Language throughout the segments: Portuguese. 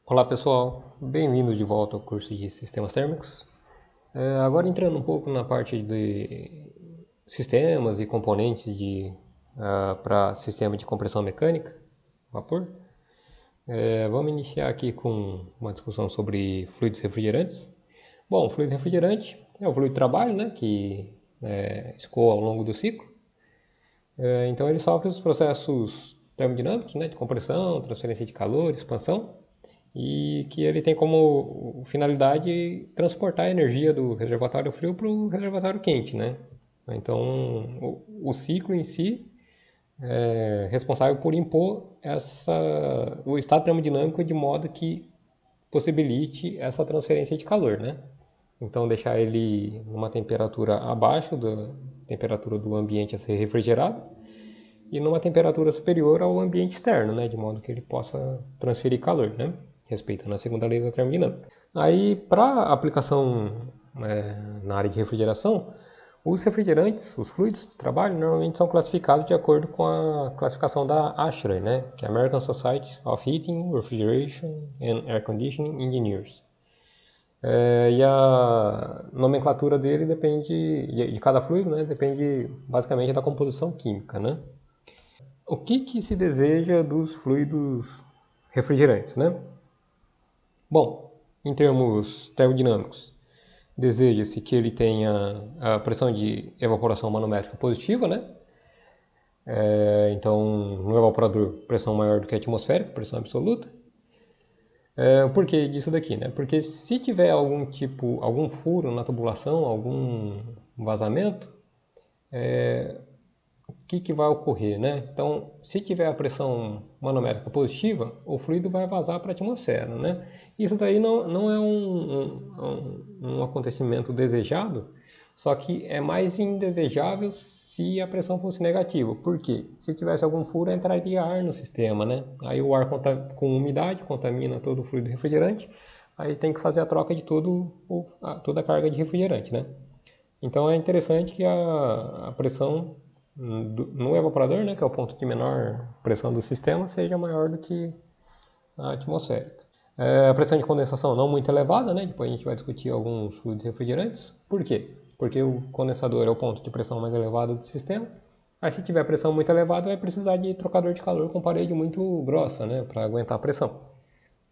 Olá pessoal, bem-vindos de volta ao curso de Sistemas Térmicos. Agora entrando um pouco na parte de sistemas e componentes para sistema de compressão mecânica, vapor. Vamos iniciar aqui com uma discussão sobre fluidos refrigerantes. Bom, o fluido refrigerante é o fluido de trabalho, né, que escoa ao longo do ciclo. Então ele sofre os processos termodinâmicos, né, de compressão, transferência de calor, expansão, e que ele tem como finalidade transportar a energia do reservatório frio para o reservatório quente, né? Então, o ciclo em si é responsável por impor o estado termodinâmico de modo que possibilite essa transferência de calor, né? Então, deixar ele numa temperatura abaixo da temperatura do ambiente a ser refrigerado e numa temperatura superior ao ambiente externo, né, de modo que ele possa transferir calor, né, respeitando a segunda lei da termodinâmica. Aí, para aplicação na área de refrigeração, os refrigerantes, os fluidos de trabalho, normalmente são classificados de acordo com a classificação da ASHRAE, né, que é American Society of Heating, Refrigeration and Air Conditioning Engineers. E a nomenclatura dele depende, de cada fluido, né, depende basicamente da composição química, né. O que se deseja dos fluidos refrigerantes, né? Bom, em termos termodinâmicos, deseja-se que ele tenha a pressão de evaporação manométrica positiva, né? Então, no evaporador, pressão maior do que a atmosférica, pressão absoluta. Por que disso daqui, né? Porque se tiver algum furo na tubulação, algum vazamento, o que vai ocorrer, né? Então, se tiver a pressão manométrica positiva, o fluido vai vazar para a atmosfera, né? Isso daí não é um acontecimento desejado, só que é mais indesejável se a pressão fosse negativa. Por quê? Se tivesse algum furo, entraria ar no sistema, né? Aí o ar com umidade contamina todo o fluido refrigerante, aí tem que fazer a troca de toda a carga de refrigerante, né? Então é interessante que a pressão no evaporador, né, que é o ponto de menor pressão do sistema, seja maior do que a atmosférica. A pressão de condensação não muito elevada, né, depois a gente vai discutir alguns fluidos refrigerantes. Por quê? Porque o condensador é o ponto de pressão mais elevado do sistema. Aí se tiver pressão muito elevada, vai precisar de trocador de calor com parede muito grossa, né, para aguentar a pressão.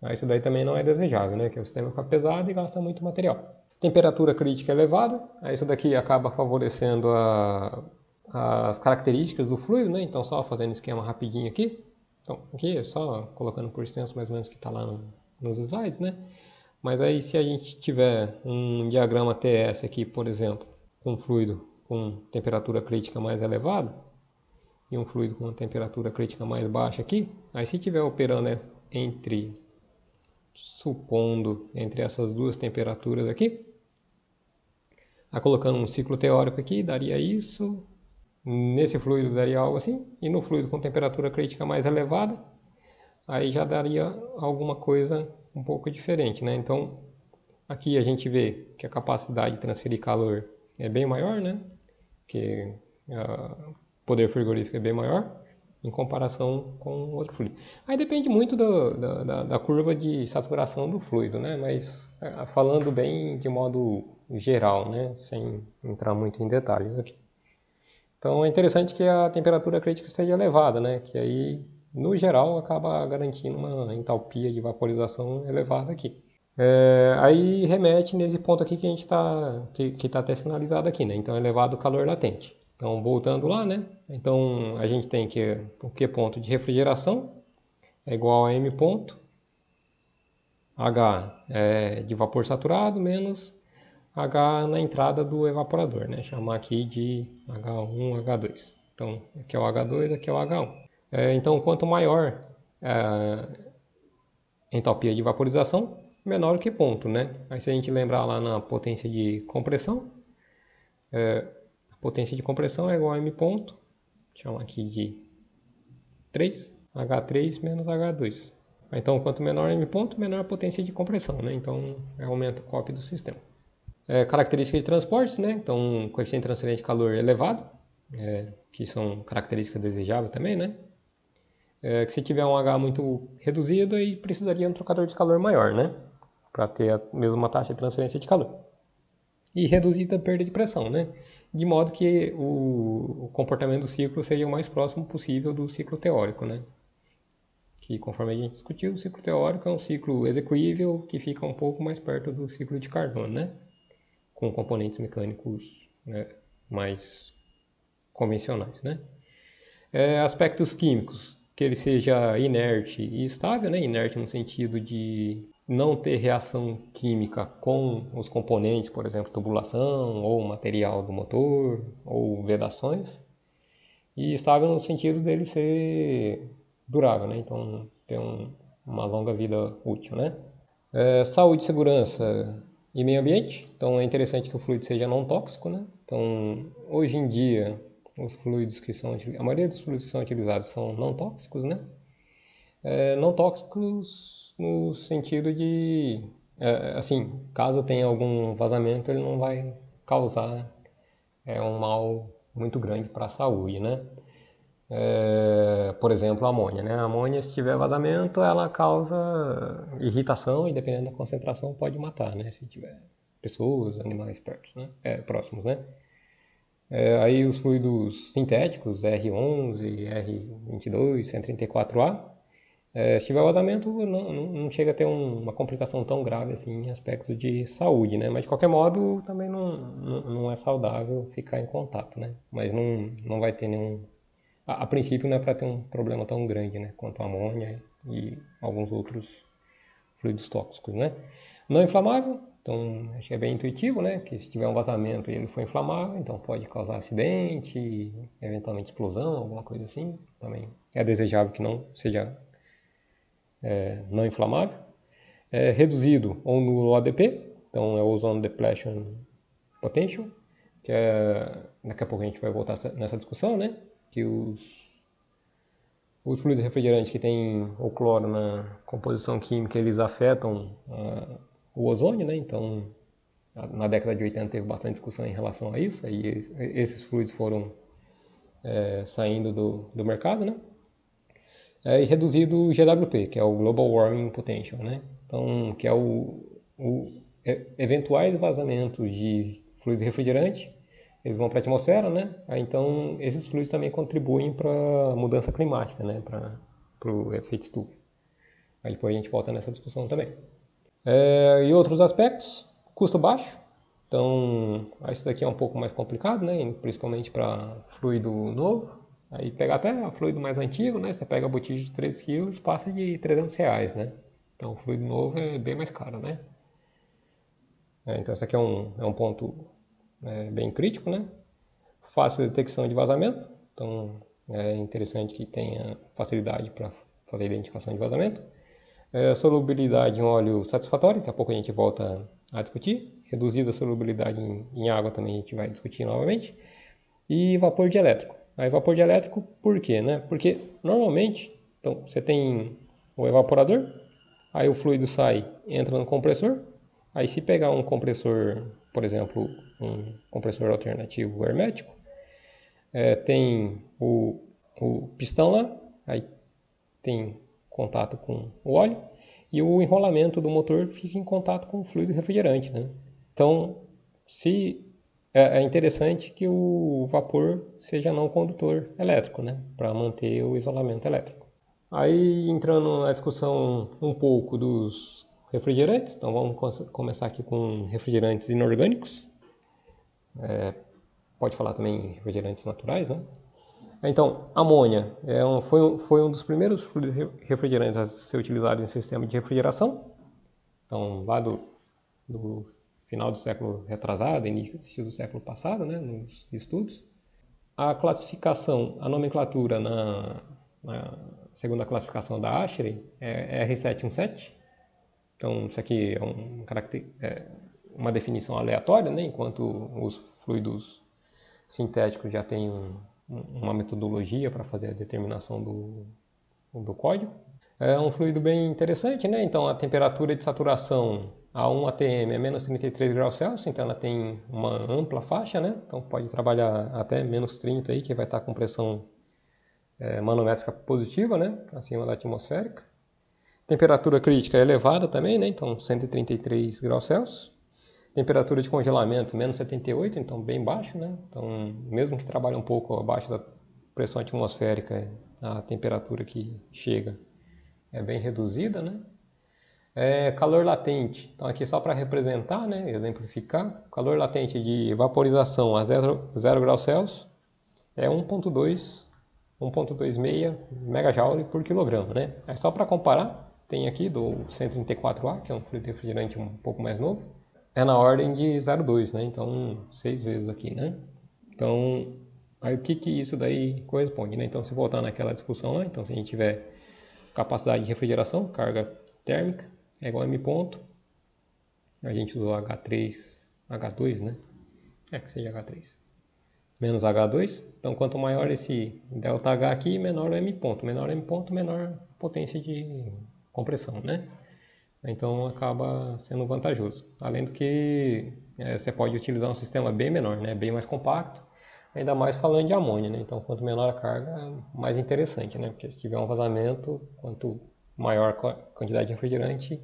Aí isso daí também não é desejável, né, que o sistema fica pesado e gasta muito material. Temperatura crítica elevada, aí isso daqui acaba favorecendo as características do fluido, né? Então só fazendo esquema rapidinho aqui. Então aqui é só colocando por extenso mais ou menos o que está lá nos slides, né? Mas aí se a gente tiver um diagrama TS aqui, por exemplo, com fluido com temperatura crítica mais elevada e um fluido com temperatura crítica mais baixa aqui, aí se tiver operando supondo entre essas duas temperaturas aqui, colocando um ciclo teórico aqui, daria isso. Nesse fluido daria algo assim. E no fluido com temperatura crítica mais elevada, aí já daria alguma coisa um pouco diferente, né? Então, aqui a gente vê que a capacidade de transferir calor é bem maior, né? Que o poder frigorífico é bem maior em comparação com outro fluido. Aí depende muito da curva de saturação do fluido, né? Mas falando bem de modo geral, né? Sem entrar muito em detalhes aqui. Então é interessante que a temperatura crítica seja elevada, né? Que aí, no geral, acaba garantindo uma entalpia de vaporização elevada aqui. Aí remete nesse ponto aqui que a gente está até sinalizado aqui, né? Então elevado calor latente. Então voltando lá, né? Então a gente tem que o Q ponto de refrigeração é igual a M ponto H de vapor saturado menos H na entrada do evaporador, né? Chamar aqui de H1, H2. Então, aqui é o H2, aqui é o H1. Então, quanto maior a entalpia de vaporização, menor o que ponto, né? Aí se a gente lembrar lá na potência de compressão, a potência de compressão é igual a M ponto, chamar aqui de 3, H3 menos H2. Então, quanto menor M ponto, menor a potência de compressão, né? Então, aumenta o COP do sistema. Características de transportes, né? Então, coeficiente de transferência de calor elevado, que são características desejáveis também, né? Que se tiver um H muito reduzido, aí precisaria de um trocador de calor maior, né? Para ter a mesma taxa de transferência de calor. E reduzir a perda de pressão, né? De modo que o comportamento do ciclo seja o mais próximo possível do ciclo teórico, né? Que, conforme a gente discutiu, o ciclo teórico é um ciclo execuível que fica um pouco mais perto do ciclo de Carnot, né? Com componentes mecânicos, né, mais convencionais, né? Aspectos químicos, que ele seja inerte e estável, né? Inerte no sentido de não ter reação química com os componentes, por exemplo, tubulação ou material do motor ou vedações, e estável no sentido dele ser durável, né? Então ter uma longa vida útil, né? Saúde, segurança e meio ambiente. Então é interessante que o fluido seja não tóxico, né? Então hoje em dia os fluidos que são a maioria dos fluidos que são utilizados são não tóxicos, né? Não tóxicos no sentido de, assim, caso tenha algum vazamento, ele não vai causar um mal muito grande para a saúde, né? Por exemplo, a amônia, né? A amônia, se tiver vazamento, ela causa irritação e, dependendo da concentração, pode matar, né? Se tiver pessoas, animais perto, né? Próximos, né? Aí os fluidos sintéticos, R11, R22, 134A, se tiver vazamento, não chega a ter uma complicação tão grave assim em aspectos de saúde, né? Mas de qualquer modo, também não é saudável ficar em contato, né? Mas não vai ter nenhum. A princípio, não é para ter um problema tão grande, né? Quanto a amônia e alguns outros fluidos tóxicos, né? Não inflamável, então acho que é bem intuitivo, né? Que se tiver um vazamento e ele for inflamável, então pode causar acidente, eventualmente explosão, alguma coisa assim. Também é desejável que não seja não inflamável. Reduzido ou nulo ADP, então é o Ozone Depletion Potential, que daqui a pouco a gente vai voltar nessa discussão, né? Que os fluidos refrigerantes que têm o cloro na composição química, eles afetam o ozônio, né? Então, na década de 80 teve bastante discussão em relação a isso, aí esses fluidos foram saindo do mercado, né? E reduzido o GWP, que é o Global Warming Potential, né? Então, que é eventuais vazamentos de fluido refrigerante, eles vão para a atmosfera, né? Então, esses fluidos também contribuem para a mudança climática, né? Para o efeito estufa. Aí depois a gente volta nessa discussão também. E outros aspectos, custo baixo. Então, esse daqui é um pouco mais complicado, né? Principalmente para fluido novo. Aí pega até fluido mais antigo, né? Você pega a botija de 3 kg, passa de R$ 300, né? Então, o fluido novo é bem mais caro, né? Então, esse aqui é um ponto bem crítico, né? Fácil detecção de vazamento. Então, é interessante que tenha facilidade para fazer a identificação de vazamento. Solubilidade em óleo satisfatória, daqui a pouco a gente volta a discutir. Reduzida a solubilidade em água também a gente vai discutir novamente. E vapor dielétrico. Aí vapor dielétrico por quê, né? Porque normalmente, então, você tem o evaporador, aí o fluido sai, entra no compressor. Aí se pegar um compressor, por exemplo, um compressor alternativo hermético, tem o pistão lá, aí tem contato com o óleo e o enrolamento do motor fica em contato com o fluido refrigerante, né? Então, se é interessante que o vapor seja não condutor elétrico, né? Para manter o isolamento elétrico. Aí entrando na discussão um pouco dos refrigerantes, então vamos começar aqui com refrigerantes inorgânicos. Pode falar também refrigerantes naturais, né? Então, amônia foi um dos primeiros refrigerantes a ser utilizado em sistema de refrigeração. Então, lá do final do século retrasado, início do século passado, né, nos estudos. A classificação, a nomenclatura na segunda classificação da ASHRAE é R717. Então, isso aqui é uma definição aleatória, né, enquanto os fluidos sintéticos já têm uma metodologia para fazer a determinação do código. É um fluido bem interessante, né? Então a temperatura de saturação a 1 atm é menos 33 graus Celsius, então ela tem uma ampla faixa, né? Então pode trabalhar até menos 30 aí, que vai estar com pressão manométrica positiva, né, acima da atmosférica. Temperatura crítica elevada também, né, então 133 graus Celsius. Temperatura de congelamento menos 78, então bem baixo, né? Então, mesmo que trabalhe um pouco abaixo da pressão atmosférica, a temperatura que chega é bem reduzida, né? Calor latente, então aqui só para representar, né, exemplificar, calor latente de vaporização a 0 graus Celsius é 1,26 megajoule por quilograma, né? É só para comparar, tem aqui do 134A, que é um fluido refrigerante um pouco mais novo, é na ordem de 0,2, né? Então 6 vezes aqui, né? Então, aí o que isso daí corresponde, né? Então, se voltar naquela discussão lá, então se a gente tiver capacidade de refrigeração, carga térmica, é igual a M ponto. A gente usou H3, H2, né? Que seja H3. Menos H2. Então, quanto maior esse ΔH aqui, menor o M ponto. Menor M ponto, menor potência de compressão, né? Então, acaba sendo vantajoso. Além do que você pode utilizar um sistema bem menor, né? Bem mais compacto. Ainda mais falando de amônia, né? Então, quanto menor a carga, mais interessante, né? Porque se tiver um vazamento, quanto maior a quantidade de refrigerante,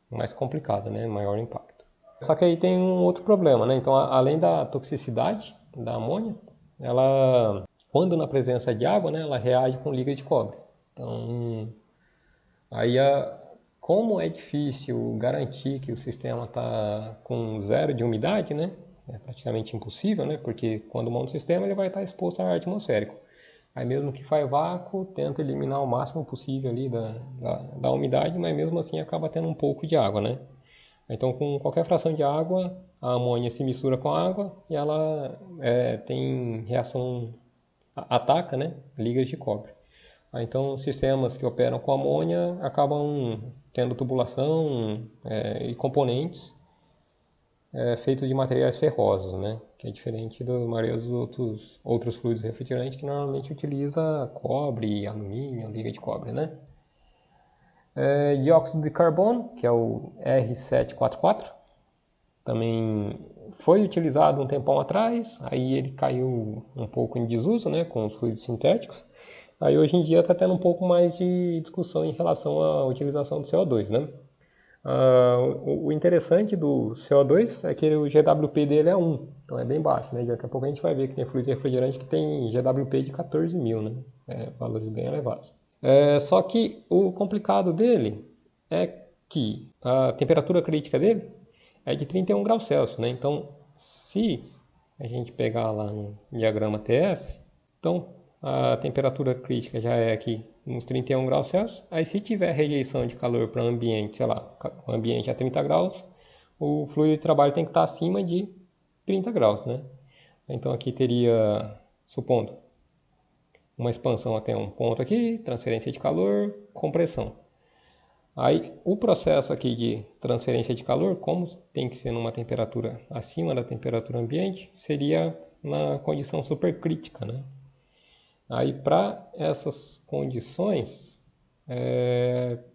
mais complicado, né? Maior impacto. Só que aí tem um outro problema, né? Então, além da toxicidade da amônia, ela, quando na presença de água, né? Ela reage com liga de cobre. Então, aí como é difícil garantir que o sistema está com zero de umidade, né? É praticamente impossível, né? Porque quando monta o sistema, ele vai estar exposto ao ar atmosférico. Aí mesmo que faz vácuo, tenta eliminar o máximo possível ali da umidade, mas mesmo assim acaba tendo um pouco de água, né? Então, com qualquer fração de água, a amônia se mistura com a água e ela tem reação, ataca, né? Ligas de cobre. Então, sistemas que operam com amônia acabam tendo tubulação e componentes feitos de materiais ferrosos, né? Que é diferente da maioria dos outros fluidos refrigerantes que normalmente utiliza cobre, alumínio, liga de cobre, né? Dióxido de carbono, que é o R744, também foi utilizado um tempão atrás, aí ele caiu um pouco em desuso, né, com os fluidos sintéticos. Aí hoje em dia está tendo um pouco mais de discussão em relação à utilização do CO2, né? O interessante do CO2 é que o GWP dele é 1, então é bem baixo, né? Daqui a pouco a gente vai ver que tem fluido refrigerante que tem GWP de 14.000, né? Valores bem elevados. Só que o complicado dele é que a temperatura crítica dele é de 31 graus Celsius, né? Então, se a gente pegar lá no diagrama TS, então a temperatura crítica já é aqui uns 31 graus Celsius. Aí se tiver rejeição de calor para o ambiente, sei lá, o ambiente a 30 graus, o fluido de trabalho tem que estar acima de 30 graus, né? Então aqui teria, supondo, uma expansão até um ponto aqui, transferência de calor, compressão. Aí o processo aqui de transferência de calor, como tem que ser numa temperatura acima da temperatura ambiente, seria na condição supercrítica, né? Aí para essas condições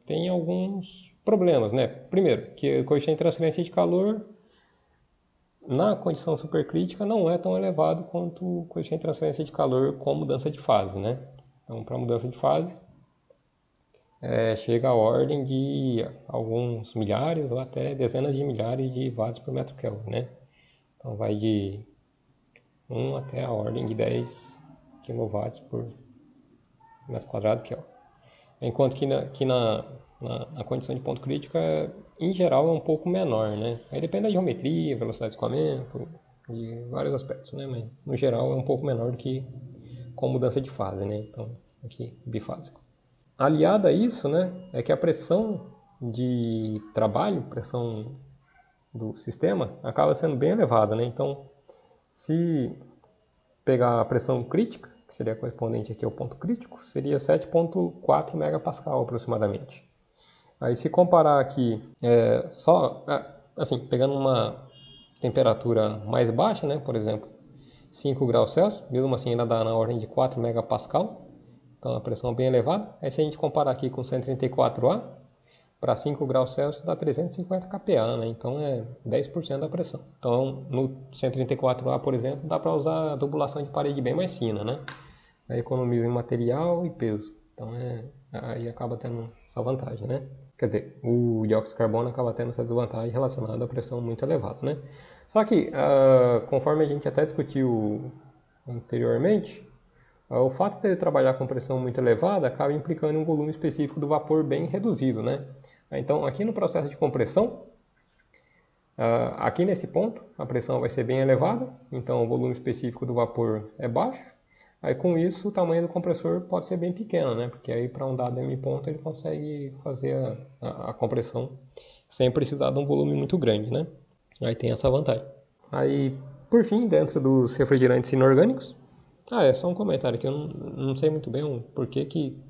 tem alguns problemas, né? Primeiro, que o coeficiente de transferência de calor na condição supercrítica não é tão elevado quanto o coeficiente de transferência de calor com mudança de fase, né? Então, para mudança de fase, chega à ordem de alguns milhares ou até dezenas de milhares de watts por metro Kelvin, né? Então vai de 1 até a ordem de 10 kW por metro quadrado Kelvin. Enquanto que na condição de ponto crítico, em geral, é um pouco menor, né? Aí depende da geometria, velocidade de escoamento, de vários aspectos, né? Mas no geral é um pouco menor do que com mudança de fase, né? Então, aqui, bifásico. Aliado a isso, né, é que a pressão de trabalho, pressão do sistema, acaba sendo bem elevada, né? Então, se pegar a pressão crítica, que seria correspondente aqui ao ponto crítico, seria 7,4 megapascal aproximadamente. Aí se comparar aqui, assim, pegando uma temperatura mais baixa, né, por exemplo, 5 graus Celsius, mesmo assim ainda dá na ordem de 4 megapascal, então a pressão é bem elevada. Aí se a gente comparar aqui com 134A, para 5 graus Celsius dá 350 kPa, né? Então é 10% da pressão. Então no 134A, por exemplo, dá para usar a tubulação de parede bem mais fina, né? aí economiza em material e peso. Então aí acaba tendo essa vantagem, né? Quer dizer, o dióxido de carbono acaba tendo essa desvantagem relacionada à pressão muito elevada, né? Só que, conforme a gente até discutiu anteriormente, o fato de ele trabalhar com pressão muito elevada acaba implicando em um volume específico do vapor bem reduzido, né? Então, aqui no processo de compressão, aqui nesse ponto, a pressão vai ser bem elevada, então o volume específico do vapor é baixo. Aí com isso o tamanho do compressor pode ser bem pequeno, né? Porque aí para um dado M ponto ele consegue fazer a compressão sem precisar de um volume muito grande, né? Aí tem essa vantagem. Aí, por fim, dentro dos refrigerantes inorgânicos, é só um comentário que eu não sei muito bem o porquê que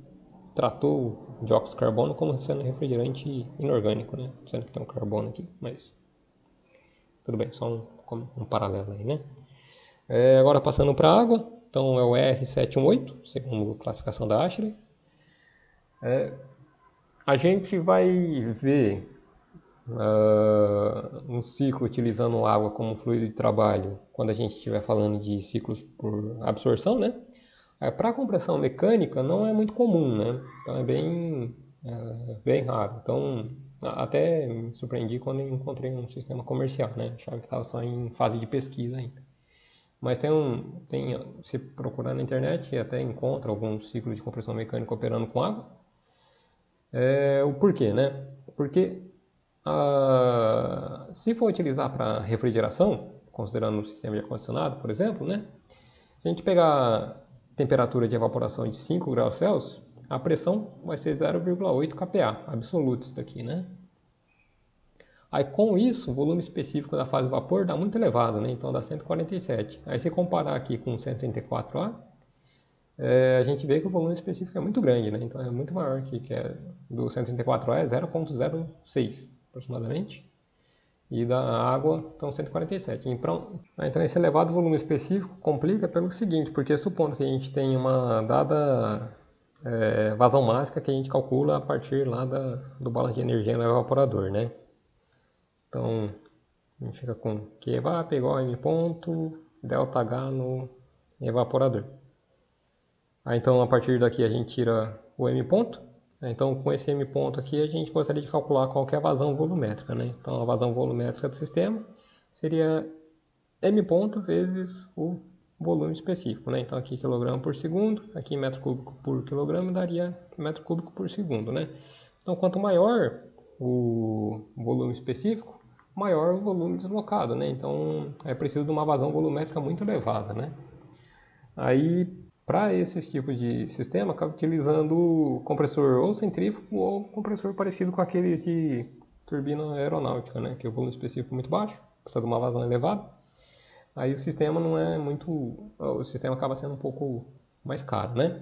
tratou o dióxido de carbono como sendo refrigerante inorgânico, né? Sendo que tem um carbono aqui, mas tudo bem, só um paralelo aí, né? Agora passando para a água, então é o R718, segundo a classificação da ASHRAE. A gente vai ver um ciclo utilizando água como fluido de trabalho quando a gente estiver falando de ciclos por absorção, né? Para a compressão mecânica não é muito comum, né? Então é bem raro. Então até me surpreendi quando encontrei um sistema comercial, né? Achava que estava só em fase de pesquisa ainda. Mas se procurar na internet, até encontra alguns ciclos de compressão mecânica operando com água. O porquê, né? Porque se for utilizar para refrigeração, considerando o sistema de ar-condicionado, por exemplo, né? Se a gente pegar temperatura de evaporação de 5 graus Celsius, a pressão vai ser 0,8 kPa, absoluto isso daqui, né? Aí com isso, o volume específico da fase de vapor dá muito elevado, né? Então dá 147. Aí se comparar aqui com 134A, a gente vê que o volume específico é muito grande, né? Então é muito maior que do 134A é 0,06 aproximadamente. E da água, então 147. Então esse elevado volume específico complica pelo seguinte, porque supondo que a gente tem uma dada vazão máxima que a gente calcula a partir lá do balanço de energia no evaporador, né? Então, a gente fica com QEVAP igual a M ponto, delta H no evaporador. Aí, então, a partir daqui a gente tira o M ponto. Então, com esse M ponto aqui, a gente gostaria de calcular qual que é a vazão volumétrica, né? Então, a vazão volumétrica do sistema seria M ponto vezes o volume específico, né? Então, aqui quilograma por segundo, aqui metro cúbico por quilograma daria metro cúbico por segundo, né? Então, quanto maior o volume específico, maior o volume deslocado, né? Então, é preciso de uma vazão volumétrica muito elevada, né? Aí, para esses tipos de sistema, acaba utilizando compressor ou centrífugo ou compressor parecido com aqueles de turbina aeronáutica, né? Que é o volume específico muito baixo, precisa de uma vazão elevada. Aí o sistema não é muito... O sistema acaba sendo um pouco mais caro, né?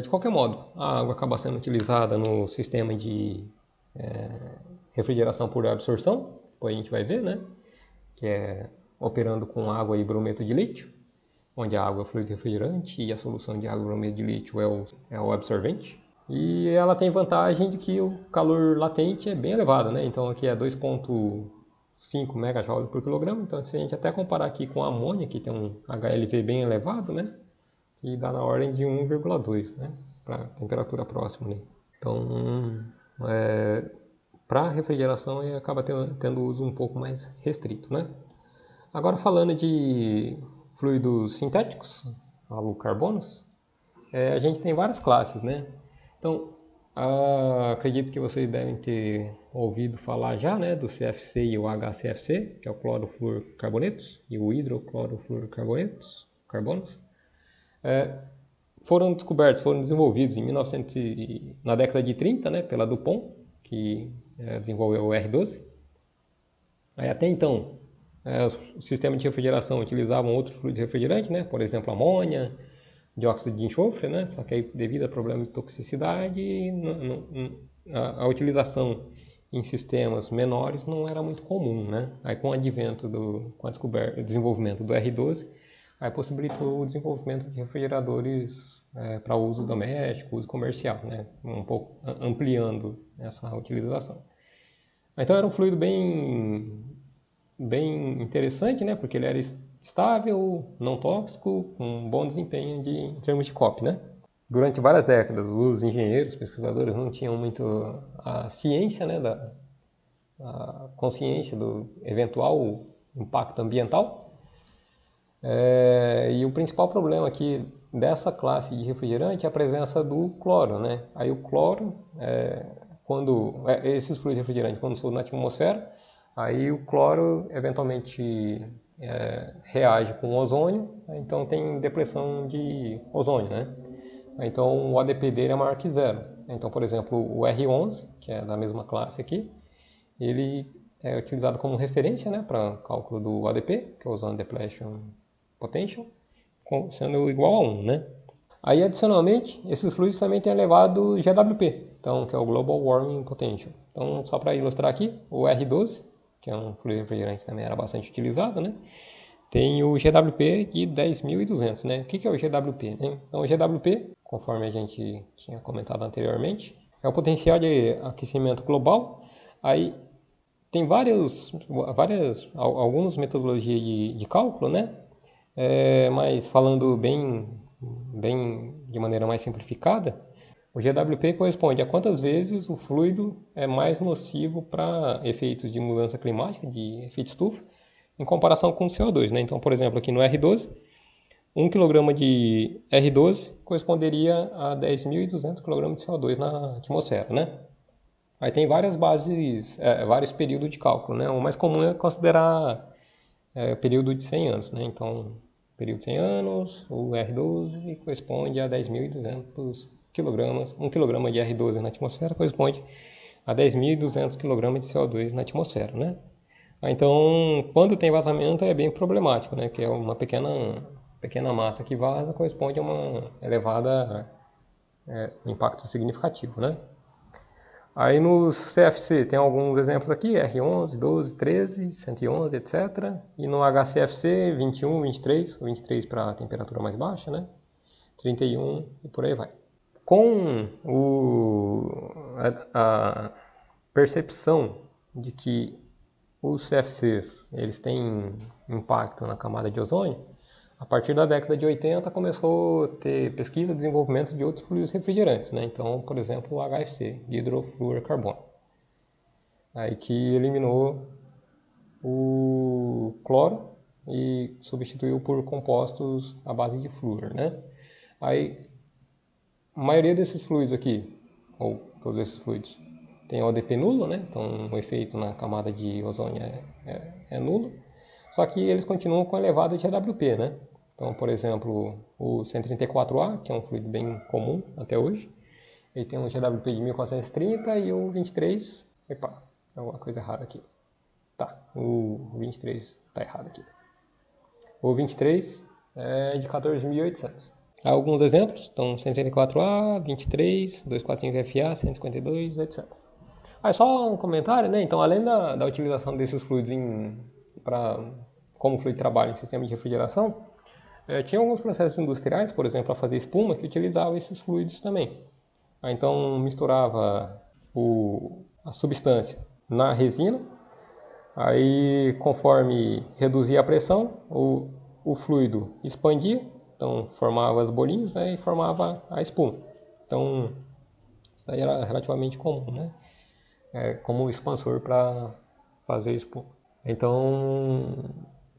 De qualquer modo, a água acaba sendo utilizada no sistema de refrigeração por absorção, depois a gente vai ver, né? Que é operando com água e brometo de lítio, onde a água é fluido refrigerante e a solução de água e brometo de lítio é o absorvente. E ela tem vantagem de que o calor latente é bem elevado, né? Então aqui é 2,5 MJ por quilograma. Então se a gente até comparar aqui com a amônia, que tem um HLV bem elevado, né? Que dá na ordem de 1,2, né? Para temperatura próxima, né? Então, para refrigeração acaba tendo uso um pouco mais restrito, né? Agora falando de fluidos sintéticos, halocarbonos, a gente tem várias classes, né? Então, acredito que vocês devem ter ouvido falar já, né, do CFC e o HCFC, que é o clorofluorcarbonetos, e o hidroclorofluorcarbonetos, carbonos. Foram desenvolvidos em 1900 na década de 30, né, pela DuPont, que desenvolveu o R12. Aí, até então, o sistema de refrigeração utilizavam outros fluidos refrigerantes, né, por exemplo, amônia, dióxido de enxofre, né, só que aí, devido a problemas de toxicidade, a utilização em sistemas menores não era muito comum, né? Aí com o advento com o desenvolvimento do R12, aí possibilitou o desenvolvimento de refrigeradores para uso doméstico, uso comercial, né? Um pouco ampliando essa utilização. Então era um fluido bem interessante, né? Porque ele era estável, não tóxico, com bom desempenho em termos de COP, né? Durante várias décadas, os engenheiros, pesquisadores não tinham muito a ciência, né, a consciência do eventual impacto ambiental. E o principal problema aqui dessa classe de refrigerante é a presença do cloro, né? Aí o cloro, esses fluidos refrigerantes, quando soltam na atmosfera, aí o cloro eventualmente reage com o ozônio, então tem depressão de ozônio, né? Então o ADP dele é maior que zero. Então, por exemplo, o R11, que é da mesma classe aqui, ele é utilizado como referência, né, para cálculo do ADP, que é o Ozone Depletion Potential, sendo igual a 1, né? Aí, adicionalmente, esses fluidos também têm elevado GWP, então, que é o Global Warming Potential. Então, só para ilustrar aqui, o R12, que é um fluido refrigerante que também era bastante utilizado, né? Tem o GWP de 10.200, né? O que é o GWP? Né? Então, o GWP, conforme a gente tinha comentado anteriormente, é o potencial de aquecimento global. Aí tem algumas metodologias de cálculo, né? Mas falando bem de maneira mais simplificada, o GWP corresponde a quantas vezes o fluido é mais nocivo para efeitos de mudança climática, de efeito estufa, em comparação com o CO2, né? Então, por exemplo, aqui no R12, 1 kg de R12 corresponderia a 10.200 kg de CO2 na atmosfera, né? Aí tem várias bases, vários períodos de cálculo, né? O mais comum é considerar período de 100 anos, né? Então, período de 100 anos, o R12 corresponde a 10.200 kg. 1 kg de R12 na atmosfera corresponde a 10.200 kg de CO2 na atmosfera, né? Então, quando tem vazamento é bem problemático, né? Que é uma pequena massa que vaza corresponde a uma elevada impacto significativo, né? Aí no CFC tem alguns exemplos aqui, R11, 12, 13, 111, etc. E no HCFC, 21, 23, 23 para a temperatura mais baixa, né? 31 e por aí vai. Com a percepção de que os CFCs eles têm impacto na camada de ozônio, a partir da década de 80 começou a ter pesquisa e desenvolvimento de outros fluidos refrigerantes, né? Então, por exemplo, o HFC, de hidrofluorcarbono, aí que eliminou o cloro e substituiu por compostos à base de flúor, né? Aí, a maioria desses fluidos aqui, ou todos esses fluidos, tem ODP nulo, né? Então, o efeito na camada de ozônio é nulo. Só que eles continuam com elevado GWP, né? Então, por exemplo, o 134A, que é um fluido bem comum até hoje, ele tem um GWP de 1430 e o 23... Epa, é alguma coisa errada aqui. Tá, o 23 tá errado aqui. O 23 é de 14.800. Há alguns exemplos, então 134A, 23, 245FA, 152, etc. Aí só um comentário, né? Então, além da utilização desses fluidos como o fluido de trabalho em sistema de refrigeração, tinha alguns processos industriais, por exemplo, para fazer espuma, que utilizavam esses fluidos também. Aí, então, misturava a substância na resina, aí conforme reduzia a pressão, o fluido expandia, então formava os bolinhos, né, e formava a espuma. Então, isso aí era relativamente comum, né? Como expansor para fazer espuma. Então,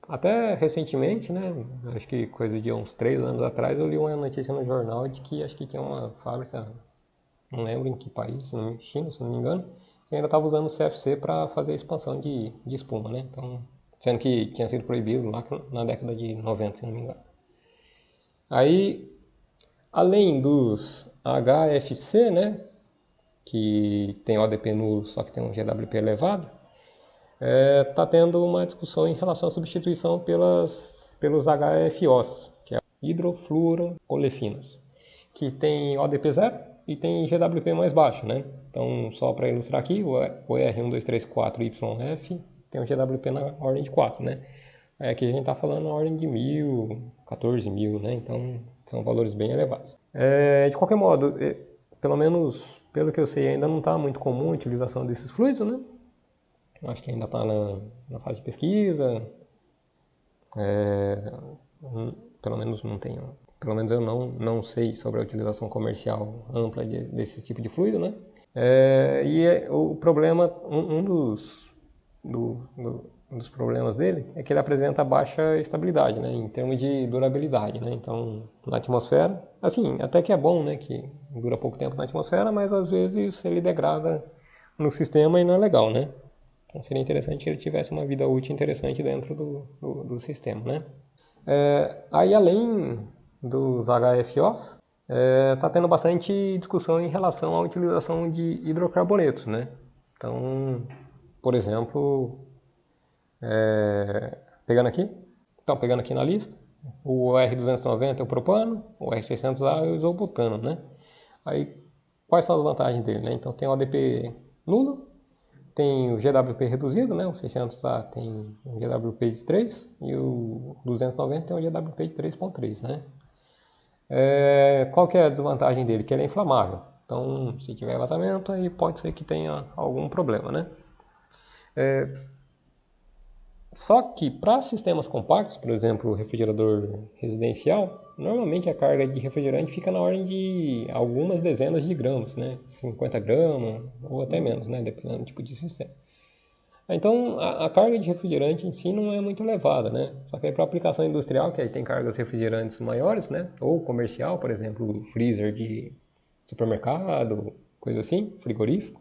até recentemente, né, acho que coisa de uns 3 anos atrás, eu li uma notícia no jornal de que acho que tinha uma fábrica, não lembro em que país, China, se não me engano, que ainda estava usando o CFC para fazer expansão de espuma, né? Então, sendo que tinha sido proibido lá na década de 90, se não me engano. Aí, além dos HFC, né, que tem ODP nulo, só que tem um GWP elevado, está tendo uma discussão em relação à substituição pelos HFOs, que é hidrofluorolefinas, que tem ODP zero e tem GWP mais baixo, né? Então, só para ilustrar aqui, o R1234YF tem um GWP na ordem de 4, né? Aqui a gente está falando na ordem de 1.000, 14.000, né? Então, são valores bem elevados. De qualquer modo, pelo menos pelo que eu sei, ainda não está muito comum a utilização desses fluidos, né? Acho que ainda está na fase de pesquisa, Pelo menos não tenho. Pelo menos eu não sei sobre a utilização comercial ampla desse tipo de fluido, né? O problema, dos problemas dele é que ele apresenta baixa estabilidade, né, em termos de durabilidade, né? Então, na atmosfera, assim, até que é bom, né, que dura pouco tempo na atmosfera, mas às vezes ele degrada no sistema e não é legal, né? Então seria interessante que ele tivesse uma vida útil interessante dentro do sistema, né? Aí além dos HFOs, está tendo bastante discussão em relação à utilização de hidrocarbonetos, né? Então, por exemplo, pegando aqui na lista, o R290 é o propano, o R600A é o isobutano, né? Aí, quais são as vantagens dele, né? Então tem o ODP nulo, tem o GWP reduzido, né? O 600A tem um GWP de 3 e o 290 tem um GWP de 3.3, né? Qual que é a desvantagem dele? Que ele é inflamável. Então, se tiver vazamento, aí pode ser que tenha algum problema, né? Só que para sistemas compactos, por exemplo, refrigerador residencial, normalmente a carga de refrigerante fica na ordem de algumas dezenas de gramas, né? 50 gramas ou até menos, né? Dependendo do tipo de sistema. Então, a carga de refrigerante em si não é muito elevada, né? Só que aí para aplicação industrial, que aí tem cargas refrigerantes maiores, né? Ou comercial, por exemplo, freezer de supermercado, coisa assim, frigorífico.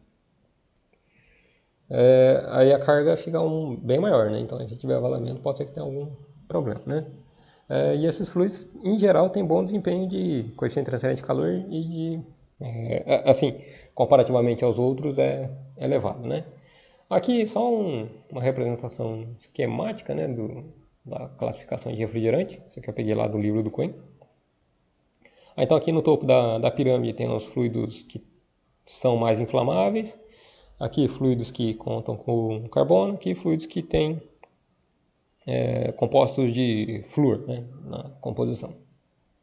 Aí a carga fica bem maior, né? Então, se tiver vazamento, pode ser que tenha algum problema, né? E esses fluidos, em geral, têm bom desempenho de coeficiente de transferência de calor e assim, comparativamente aos outros, é elevado, né? Aqui só uma representação esquemática, né, da classificação de refrigerante. Isso aqui eu peguei lá do livro do Coen. Então aqui no topo da pirâmide tem os fluidos que são mais inflamáveis. Aqui fluidos que contam com carbono. Aqui fluidos que têm compostos de flúor, né, na composição.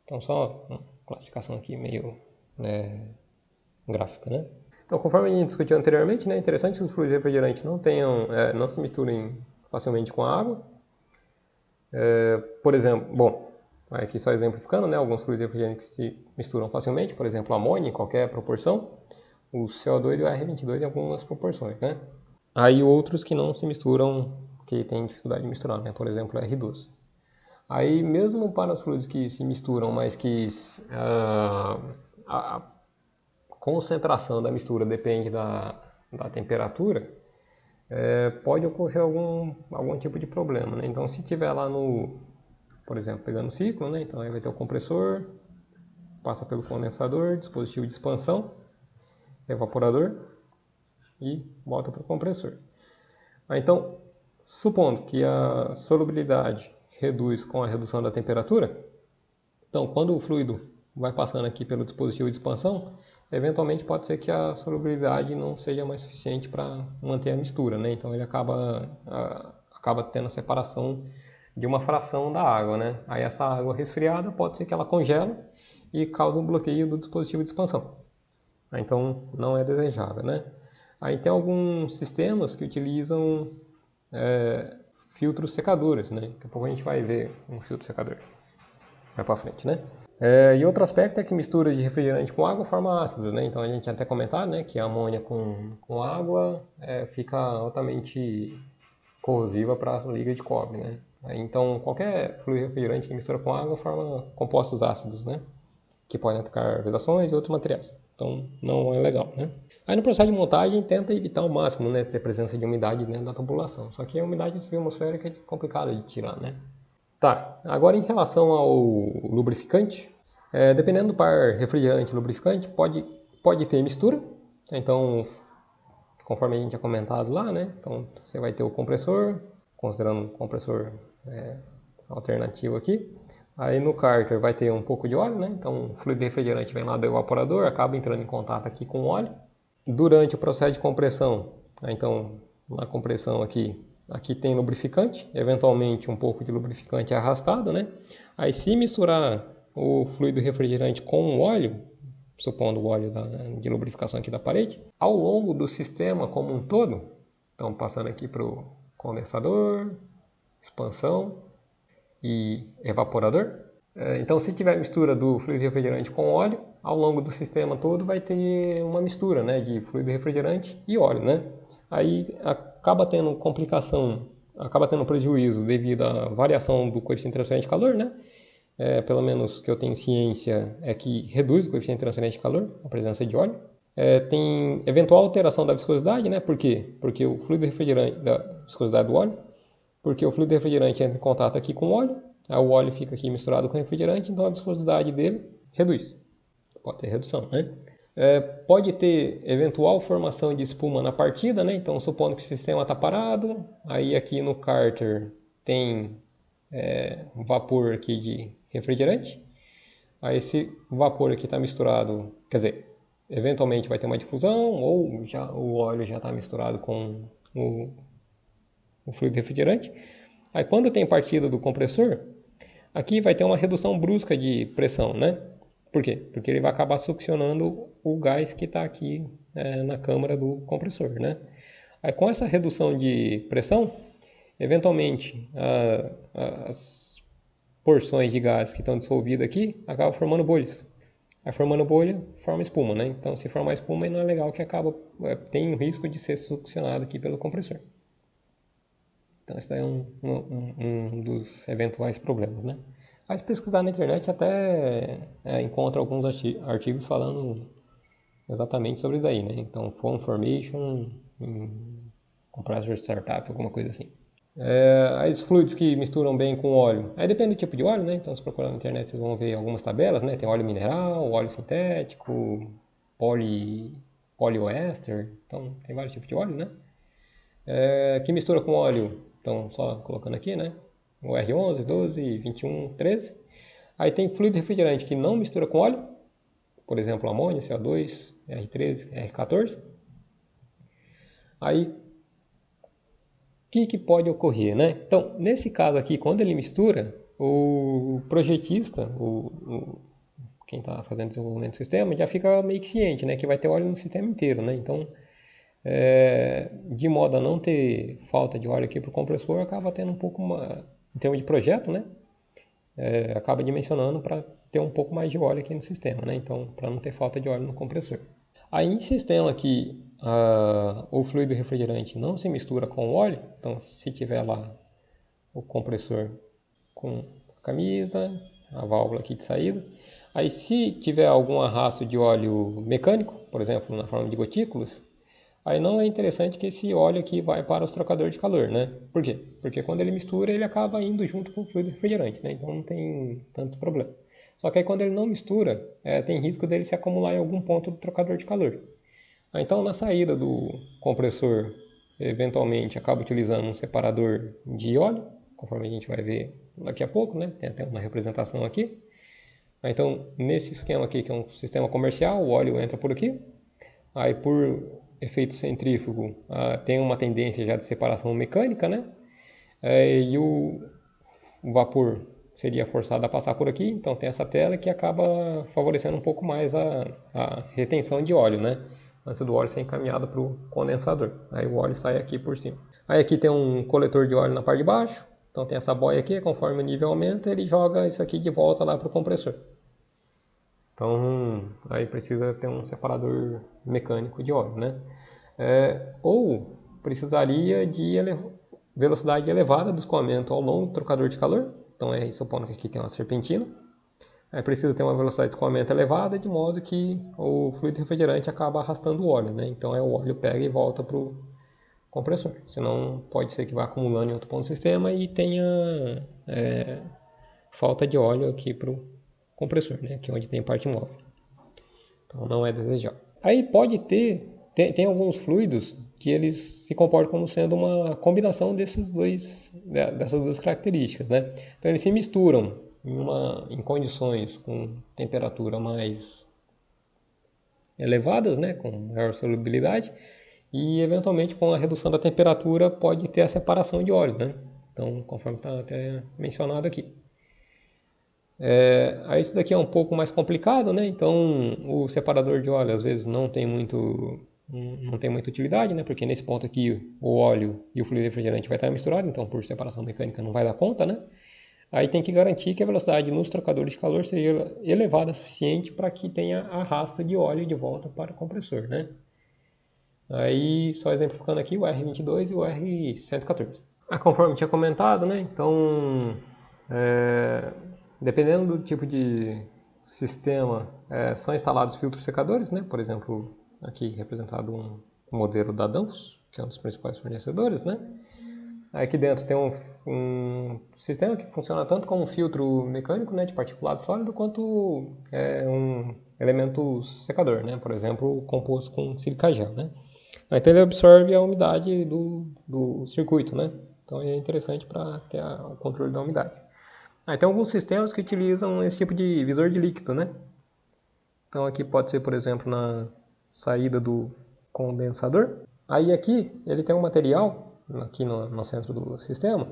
Então só uma classificação aqui meio gráfica, né? Então, conforme a gente discutiu anteriormente, né, é interessante que os fluidos refrigerantes não se misturem facilmente com a água. Por exemplo, bom, aqui só exemplificando, né, alguns fluidos refrigerantes que se misturam facilmente, por exemplo, amônia em qualquer proporção, o CO2 e o R22 em algumas proporções, né? Aí outros que não se misturam, que tem dificuldade de misturar, né, por exemplo, o R12. Aí mesmo para os fluidos que se misturam, mas que a concentração da mistura depende da temperatura, pode ocorrer algum tipo de problema, né? Então, se tiver lá por exemplo, pegando o ciclo, né? Então aí vai ter o compressor, passa pelo condensador, dispositivo de expansão, evaporador e volta para o compressor. Então, supondo que a solubilidade reduz com a redução da temperatura, então quando o fluido vai passando aqui pelo dispositivo de expansão, eventualmente pode ser que a solubilidade não seja mais suficiente para manter a mistura, né? Então ele acaba tendo a separação de uma fração da água, né? Aí essa água resfriada pode ser que ela congela e cause um bloqueio do dispositivo de expansão. Então não é desejável, né? Aí tem alguns sistemas que utilizam filtros secadores, né? Daqui a pouco a gente vai ver um filtro secador mais para frente, né? E outro aspecto é que mistura de refrigerante com água forma ácido, né? Então a gente até comentar, né, que a amônia com água fica altamente corrosiva para a liga de cobre, né? Então qualquer fluido refrigerante que mistura com água forma compostos ácidos, né? Que podem atacar vedações e outros materiais. Então não é legal, né? Aí no processo de montagem tenta evitar ao máximo, né, ter presença de umidade dentro da tubulação. Só que a umidade atmosférica é complicada de tirar, né? Tá, agora em relação ao lubrificante, dependendo do par refrigerante e lubrificante, pode ter mistura. Então, conforme a gente tinha comentado lá, né? Então, você vai ter o compressor, considerando um compressor alternativo aqui. Aí no cárter vai ter um pouco de óleo, né? Então, o fluido refrigerante vem lá do evaporador, acaba entrando em contato aqui com o óleo. Durante o processo de compressão, então, na compressão aqui tem lubrificante, eventualmente um pouco de lubrificante é arrastado, né? Aí se misturar o fluido refrigerante com o óleo, supondo o óleo de lubrificação aqui da parede, ao longo do sistema como um todo, então passando aqui para o condensador, expansão, e evaporador. Então, se tiver mistura do fluido refrigerante com óleo, ao longo do sistema todo vai ter uma mistura, né, de fluido refrigerante e óleo, né? Aí acaba tendo complicação, acaba tendo prejuízo devido à variação do coeficiente de transferência de calor, né? Pelo menos que eu tenho ciência é que reduz o coeficiente de transferência de calor, a presença de óleo. Tem eventual alteração da viscosidade, né? Por quê? Porque o fluido refrigerante, da viscosidade do óleo, porque o fluido refrigerante entra em contato aqui com o óleo, aí o óleo fica aqui misturado com o refrigerante, então a viscosidade dele reduz. Pode ter redução, né? Pode ter eventual formação de espuma na partida, né? Então, supondo que o sistema está parado, aí aqui no cárter tem vapor aqui de refrigerante, aí esse vapor aqui está misturado, quer dizer, eventualmente vai ter uma difusão ou já o óleo já está misturado com o fluido refrigerante. Aí quando tem partida do compressor, aqui vai ter uma redução brusca de pressão, né? Por quê? Porque ele vai acabar succionando o gás que está aqui na câmara do compressor, né? Aí com essa redução de pressão, eventualmente as porções de gás que estão dissolvidas aqui acabam formando bolhas. Aí formando bolha, forma espuma, né? Então se formar espuma não é legal que acaba, tem o risco de ser succionado aqui pelo compressor. Então isso daí é um dos eventuais problemas, né? Aí se pesquisar na internet até encontra alguns artigos falando exatamente sobre isso daí, né? Então foam formation, compressor startup, alguma coisa assim. Aí os fluidos que misturam bem com óleo. Aí depende do tipo de óleo, né? Então se procurar na internet vocês vão ver algumas tabelas, né? Tem óleo mineral, óleo sintético, polioéster. Então tem vários tipos de óleo, né? Que mistura com óleo, então só colocando aqui, né? O R11, 12, 21, 13. Aí tem fluido refrigerante que não mistura com óleo, por exemplo, amônio, CO2, R13, R14. Aí, o que pode ocorrer, né? Então, nesse caso aqui, quando ele mistura, o projetista, quem está fazendo desenvolvimento do sistema, já fica meio que ciente, né? Que vai ter óleo no sistema inteiro, né? Então, de modo a não ter falta de óleo aqui para o compressor, acaba tendo um pouco em termos de projeto, né? Acaba dimensionando para ter um pouco mais de óleo aqui no sistema, né? Então, para não ter falta de óleo no compressor. Aí em sistema que o fluido refrigerante não se mistura com o óleo, então se tiver lá o compressor com a camisa, a válvula aqui de saída, aí se tiver algum arrasto de óleo mecânico, por exemplo, na forma de gotículas, aí não é interessante que esse óleo aqui vai para os trocadores de calor, né? Por quê? Porque quando ele mistura, ele acaba indo junto com o fluido refrigerante, né? Então não tem tanto problema. Só que aí quando ele não mistura, tem risco dele se acumular em algum ponto do trocador de calor. Então na saída do compressor, eventualmente acaba utilizando um separador de óleo, conforme a gente vai ver daqui a pouco, né? Tem até uma representação aqui. Então nesse esquema aqui, que é um sistema comercial, o óleo entra por aqui. Aí por efeito centrífugo tem uma tendência já de separação mecânica, né? E o vapor seria forçado a passar por aqui, então tem essa tela que acaba favorecendo um pouco mais a retenção de óleo, né? Antes do óleo ser encaminhado para o condensador. Aí o óleo sai aqui por cima. Aí aqui tem um coletor de óleo na parte de baixo, então tem essa boia aqui, conforme o nível aumenta, ele joga isso aqui de volta lá para o compressor. Então, aí precisa ter um separador mecânico de óleo, né? Ou precisaria de velocidade elevada do escoamento ao longo do trocador de calor. Então, supondo que aqui tem uma serpentina. Aí precisa ter uma velocidade de escoamento elevada, de modo que o fluido refrigerante acaba arrastando o óleo, né? Então, o óleo pega e volta para o compressor. Senão, pode ser que vá acumulando em outro ponto do sistema e tenha falta de óleo aqui para o compressor, né? Aqui onde tem parte móvel. Então não é desejável. Aí pode tem alguns fluidos que eles se comportam como sendo uma combinação dessas duas características, né? Então eles se misturam em condições com temperatura mais elevadas, né? Com maior solubilidade, e eventualmente com a redução da temperatura pode ter a separação de óleo, né? Então, conforme está até mencionado aqui. Aí isso daqui é um pouco mais complicado, né? Então o separador de óleo às vezes não tem muita utilidade, né? Porque nesse ponto aqui o óleo e o fluido refrigerante vai estar misturado, então por separação mecânica não vai dar conta, né? Aí tem que garantir que a velocidade nos trocadores de calor seja elevada o suficiente para que tenha arrasto de óleo de volta para o compressor, né? Aí, só exemplificando aqui, o R22 e o R114. Conforme tinha comentado, né? Então, dependendo do tipo de sistema, são instalados filtros secadores, né? Por exemplo, aqui representado um modelo da Danfoss, que é um dos principais fornecedores, né? Aqui dentro tem um sistema que funciona tanto como um filtro mecânico, né, de particulado sólido, quanto um elemento secador, né? Por exemplo, composto com sílica gel, né? Então ele absorve a umidade do circuito, né? Então é interessante para ter o controle da umidade. Aí tem alguns sistemas que utilizam esse tipo de visor de líquido, né? Então aqui pode ser, por exemplo, na saída do condensador. Aí aqui ele tem um material, aqui no centro do sistema,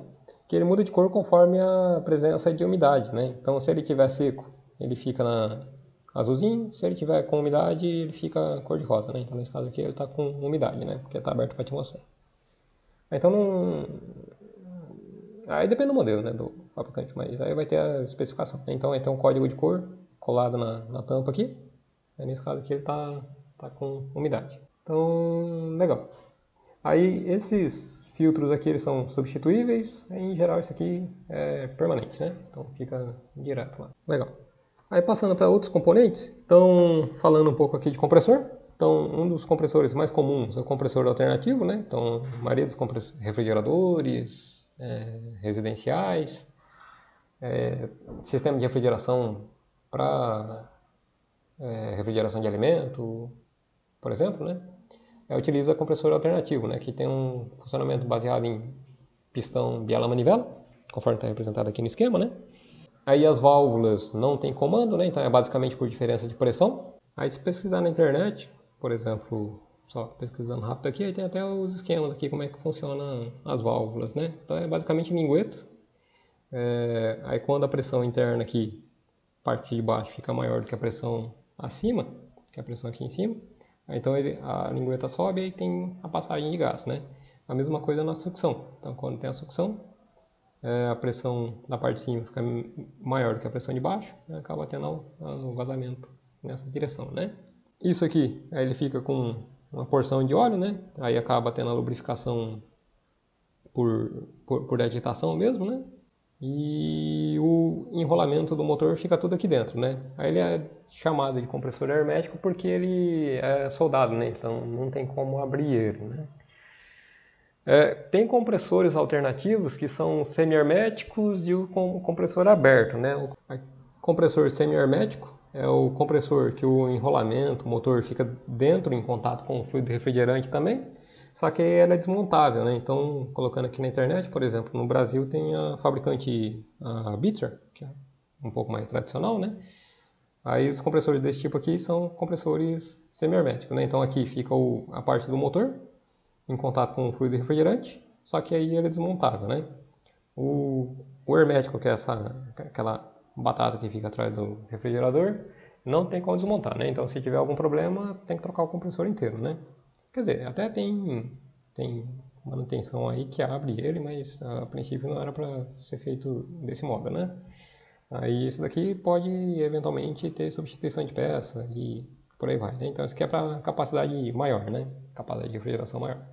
que ele muda de cor conforme a presença de umidade, né? Então se ele estiver seco, ele fica azulzinho, se ele tiver com umidade, ele fica cor de rosa, né? Então nesse caso aqui ele está com umidade, né? Porque está aberto para a atmosfera. Então não... Aí depende do modelo, né? Do fabricante, mas aí vai ter a especificação. Então vai ter um código de cor colado na tampa aqui. Aí nesse caso aqui ele tá com umidade. Então, legal. Aí esses filtros aqui eles são substituíveis. Em geral isso aqui é permanente, né? Então fica direto lá. Legal. Aí passando para outros componentes, então falando um pouco aqui de compressor. Então um dos compressores mais comuns é o compressor alternativo, né? Então a maioria dos refrigeradores residenciais, sistema de refrigeração para refrigeração de alimento, por exemplo, né? Utiliza compressor alternativo, né? Que tem um funcionamento baseado em pistão biela-manivela, conforme está representado aqui no esquema, né? Aí as válvulas não tem comando, né? Então é basicamente por diferença de pressão. Aí se pesquisar na internet, por exemplo, só pesquisando rápido aqui, aí tem até os esquemas aqui, como é que funcionam as válvulas, né? Então é basicamente linguetas. Aí quando a pressão interna aqui, parte de baixo, fica maior do que a pressão acima, que é a pressão aqui em cima, aí então a lingueta sobe e aí tem a passagem de gás, né? A mesma coisa na sucção. Então quando tem a sucção, a pressão da parte de cima fica maior do que a pressão de baixo, né? Acaba tendo o vazamento nessa direção, né? Isso aqui, aí ele fica com uma porção de óleo, né? Aí acaba tendo a lubrificação por agitação mesmo, né? E o enrolamento do motor fica tudo aqui dentro, né? Aí ele é chamado de compressor hermético porque ele é soldado, né? Então não tem como abrir ele, né? Tem compressores alternativos que são semi-herméticos e o compressor aberto, né? O compressor semi-hermético é o compressor que o enrolamento, o motor fica dentro em contato com o fluido refrigerante também, só que ela é desmontável, né? Então, colocando aqui na internet, por exemplo, no Brasil tem a fabricante a Bitzer, que é um pouco mais tradicional, né? Aí os compressores desse tipo aqui são compressores semi-herméticos, né? Então aqui fica a parte do motor em contato com o fluido refrigerante, só que aí ele é desmontável, né? O hermético, que é aquela batata que fica atrás do refrigerador, não tem como desmontar, né? Então se tiver algum problema, tem que trocar o compressor inteiro, né? Quer dizer, até tem manutenção aí que abre ele, mas a princípio não era para ser feito desse modo, né? Aí esse daqui pode eventualmente ter substituição de peça e por aí vai, né? Então esse aqui é para capacidade maior, né? Capacidade de refrigeração maior.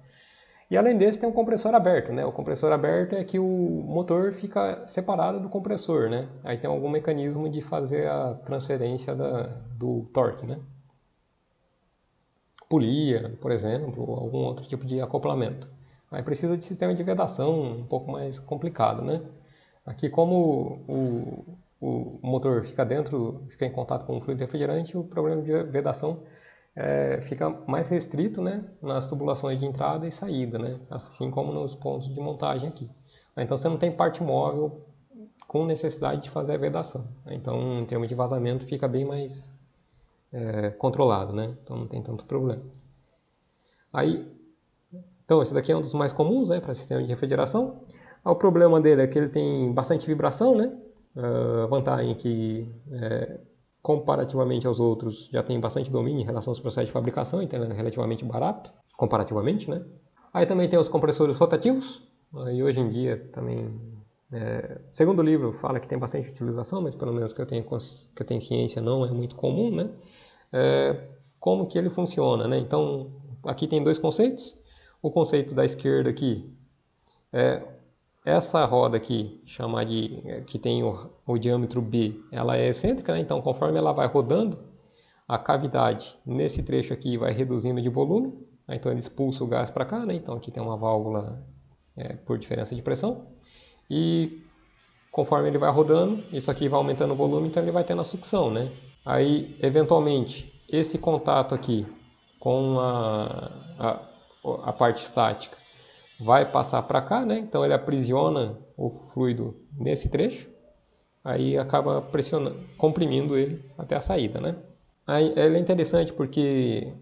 E além desse tem um compressor aberto, né? O compressor aberto é que o motor fica separado do compressor, né? Aí tem algum mecanismo de fazer a transferência do torque, né? Polia, por exemplo, ou algum outro tipo de acoplamento. Aí precisa de sistema de vedação um pouco mais complicado, né? Aqui como o motor fica em contato com o fluido refrigerante, o problema de vedação fica mais restrito, né, nas tubulações de entrada e saída, né, assim como nos pontos de montagem aqui. Então você não tem parte móvel com necessidade de fazer a vedação. Então em termos de vazamento fica bem mais controlado, né, então não tem tanto problema. Então esse daqui é um dos mais comuns, né, para sistema de refrigeração. O problema dele é que ele tem bastante vibração, né, a vantagem é que comparativamente aos outros, já tem bastante domínio em relação aos processos de fabricação, então é relativamente barato, comparativamente, né? Aí também tem os compressores rotativos, e hoje em dia também Segundo o livro, fala que tem bastante utilização, mas pelo menos que eu tenho ciência não é muito comum, né? Como que ele funciona, né? Então, aqui tem dois conceitos. O conceito da esquerda aqui é essa roda aqui, que tem o diâmetro B, ela é excêntrica, né? Então conforme ela vai rodando, a cavidade nesse trecho aqui vai reduzindo de volume, então ele expulsa o gás para cá, né? Então aqui tem uma válvula por diferença de pressão, e conforme ele vai rodando, isso aqui vai aumentando o volume, então ele vai tendo a sucção, né? Aí, eventualmente, esse contato aqui com a parte estática vai passar para cá, né? Então ele aprisiona o fluido nesse trecho, aí acaba comprimindo ele até a saída, né? Aí ele é interessante porque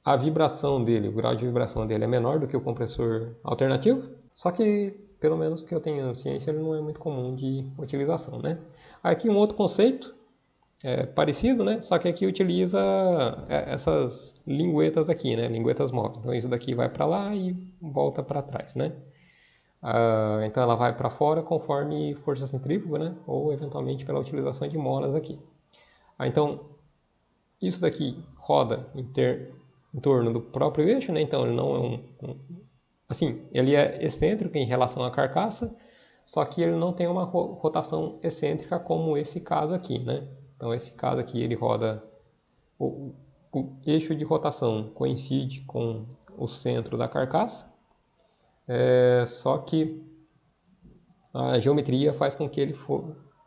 a vibração dele, o grau de vibração dele é menor do que o compressor alternativo, só que, pelo menos que eu tenha ciência, ele não é muito comum de utilização, né? Aqui um outro conceito parecido, né? Só que aqui utiliza essas linguetas aqui, né? Linguetas móveis. Então isso daqui vai para lá e volta para trás, né? Então ela vai para fora conforme força centrífuga, né? Ou eventualmente pela utilização de molas aqui. Então isso daqui roda em torno do próprio eixo, né? Então ele não é assim, ele é excêntrico em relação à carcaça, só que ele não tem uma rotação excêntrica como esse caso aqui, né? Então esse caso aqui ele roda, o eixo de rotação coincide com o centro da carcaça, só que a geometria faz com que ele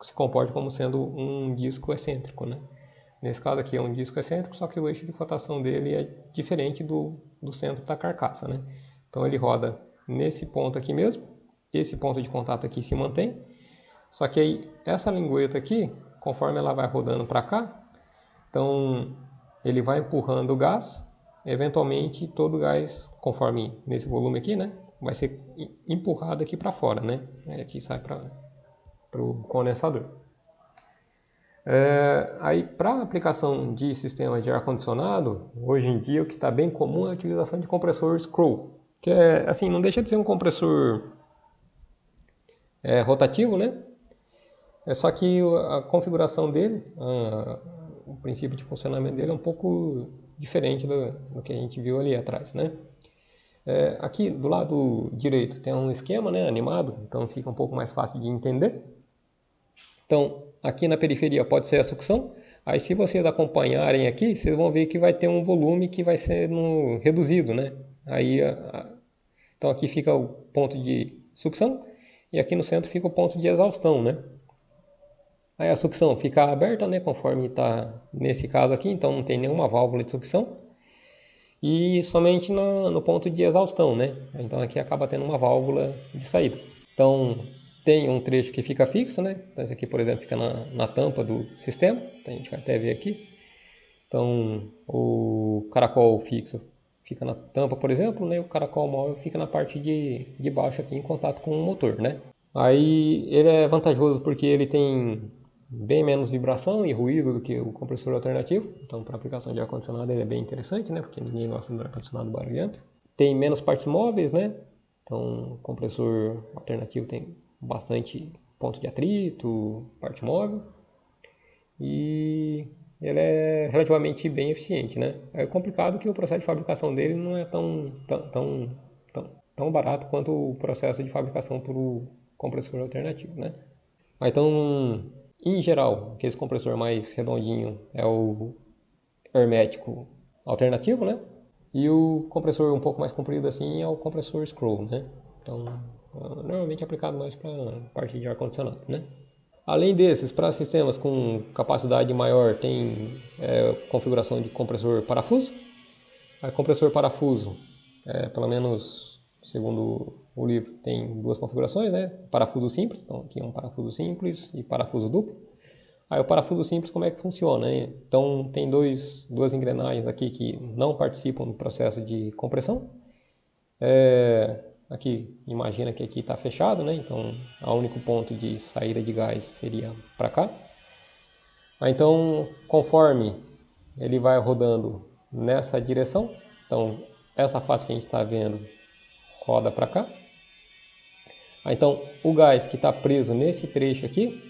se comporte como sendo um disco excêntrico, né? Nesse caso aqui é um disco excêntrico, só que o eixo de rotação dele é diferente do centro da carcaça, né? Então ele roda nesse ponto aqui mesmo, esse ponto de contato aqui se mantém, só que aí essa lingueta aqui, conforme ela vai rodando para cá, então ele vai empurrando o gás, eventualmente todo o gás, conforme nesse volume aqui, né, vai ser empurrado aqui para fora, né? Aí aqui sai para o condensador. Aí para aplicação de sistema de ar-condicionado, hoje em dia o que está bem comum é a utilização de compressor screw, que assim, não deixa de ser um compressor rotativo, né? Só que a configuração dele, o princípio de funcionamento dele é um pouco diferente do que a gente viu ali atrás, né? Aqui do lado direito tem um esquema, né, animado, então fica um pouco mais fácil de entender. Então, aqui na periferia pode ser a sucção. Aí se vocês acompanharem aqui, vocês vão ver que vai ter um volume que vai ser reduzido, né? Aí, então aqui fica o ponto de sucção e aqui no centro fica o ponto de exaustão, né? Aí a sucção fica aberta, né, conforme está nesse caso aqui, então não tem nenhuma válvula de sucção. E somente no ponto de exaustão, né? Então aqui acaba tendo uma válvula de saída. Então tem um trecho que fica fixo, né? Então esse aqui, por exemplo, fica na tampa do sistema. Então a gente vai até ver aqui. Então o caracol fixo fica na tampa, por exemplo, né? O caracol móvel fica na parte de baixo aqui em contato com o motor, né? Aí ele é vantajoso porque ele tem bem menos vibração e ruído do que o compressor alternativo. Então, para aplicação de ar-condicionado ele é bem interessante, né? Porque ninguém gosta de ar-condicionado barulhento. Tem menos partes móveis, né? Então, o compressor alternativo tem bastante ponto de atrito, parte móvel. E ele é relativamente bem eficiente, né? É complicado que o processo de fabricação dele não é tão barato quanto o processo de fabricação por compressor alternativo, né? Então, em geral, aquele compressor mais redondinho é o hermético alternativo, né? E o compressor um pouco mais comprido assim é o compressor screw, né? Então, normalmente é aplicado mais para parte de ar-condicionado, né? Além desses, para sistemas com capacidade maior, tem configuração de compressor parafuso. A compressor parafuso, pelo menos segundo o livro, tem duas configurações, né? Parafuso simples, então aqui é um parafuso simples e parafuso duplo. Aí o parafuso simples como é que funciona, né? Então tem duas engrenagens aqui que não participam do processo de compressão. Aqui, imagina que aqui está fechado, né? Então o único ponto de saída de gás seria para cá. Então, conforme ele vai rodando nessa direção, então essa face que a gente está vendo roda para cá. Então, o gás que está preso nesse trecho aqui,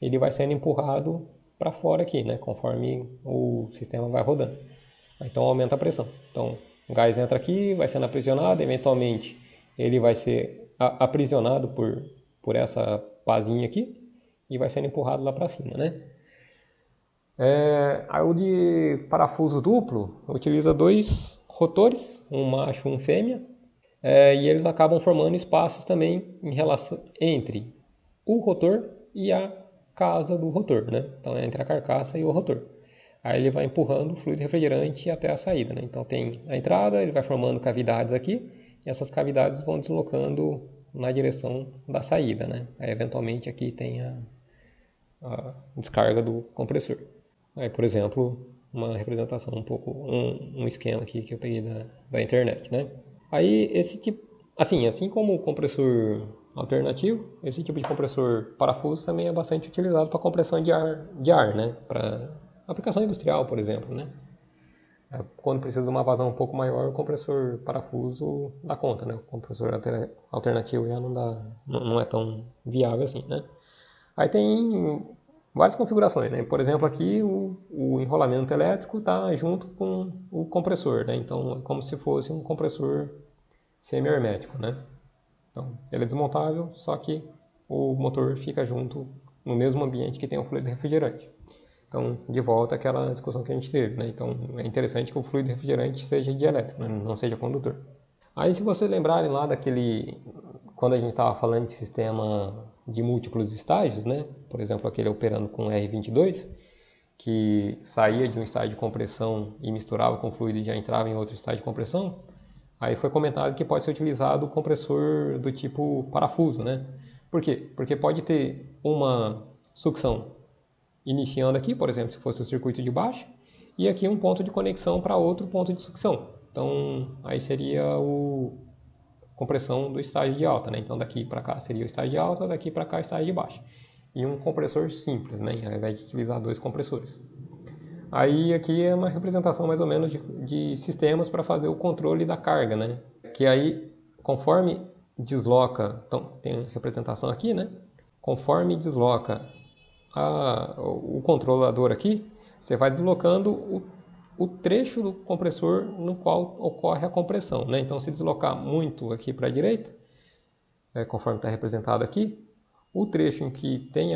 ele vai sendo empurrado para fora aqui, né? Conforme o sistema vai rodando. Então, aumenta a pressão. Então, o gás entra aqui, vai sendo aprisionado, eventualmente ele vai ser aprisionado por essa pazinha aqui e vai sendo empurrado lá para cima, né? O de parafuso duplo utiliza dois rotores, um macho e um fêmea, e eles acabam formando espaços também em relação entre o rotor e a casa do rotor, né? Então é entre a carcaça e o rotor. Aí ele vai empurrando o fluido refrigerante até a saída, né? Então tem a entrada, ele vai formando cavidades aqui, e essas cavidades vão deslocando na direção da saída, né? Aí eventualmente aqui tem a descarga do compressor. Aí, por exemplo, uma representação um esquema aqui que eu peguei da internet, né? Aí esse tipo, assim como o compressor alternativo, esse tipo de compressor parafuso também é bastante utilizado para compressão de ar, né? Para aplicação industrial, por exemplo, né? Quando precisa de uma vazão um pouco maior, o compressor parafuso dá conta, né? O compressor alternativo já não é tão viável assim, né? Aí tem várias configurações, né? Por exemplo, aqui o enrolamento elétrico está junto com o compressor, né? Então é como se fosse um compressor semi-hermético, né? Então ele é desmontável, só que o motor fica junto no mesmo ambiente que tem o fluido refrigerante. Então, de volta àquela discussão que a gente teve, né? Então é interessante que o fluido refrigerante seja diélétrico, né? Não seja condutor. Aí, se vocês lembrarem lá quando a gente estava falando de sistema de múltiplos estágios, né? Por exemplo, aquele operando com R22, que saía de um estágio de compressão e misturava com fluido e já entrava em outro estágio de compressão, aí foi comentado que pode ser utilizado o compressor do tipo parafuso, né? Por quê? Porque pode ter uma sucção iniciando aqui, por exemplo, se fosse o circuito de baixo, e aqui um ponto de conexão para outro ponto de sucção. Então, aí seria compressão do estágio de alta, né? Então daqui para cá seria o estágio de alta, daqui para cá o estágio de baixa. E um compressor simples, né? Ao invés de utilizar dois compressores. Aí aqui é uma representação mais ou menos de sistemas para fazer o controle da carga, né? Que aí, conforme desloca, então tem representação aqui, né? Conforme desloca o controlador aqui, você vai deslocando o trecho do compressor no qual ocorre a compressão, né? Então, se deslocar muito aqui para a direita, conforme está representado aqui, o trecho em que tem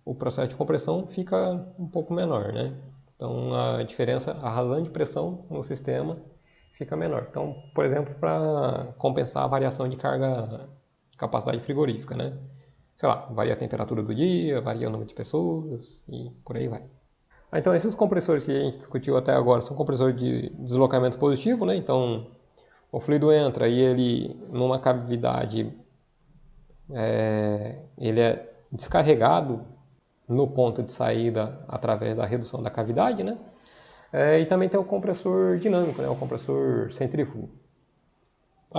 o processo de compressão fica um pouco menor, né? Então, a diferença, a razão de pressão no sistema fica menor. Então, por exemplo, para compensar a variação de carga, capacidade frigorífica, né? Sei lá, varia a temperatura do dia, varia o número de pessoas e por aí vai. Então, esses compressores que a gente discutiu até agora são compressores de deslocamento positivo, né? Então, o fluido entra e ele, numa cavidade, ele é descarregado no ponto de saída através da redução da cavidade, né? E também tem o compressor dinâmico, né? O compressor centrífugo.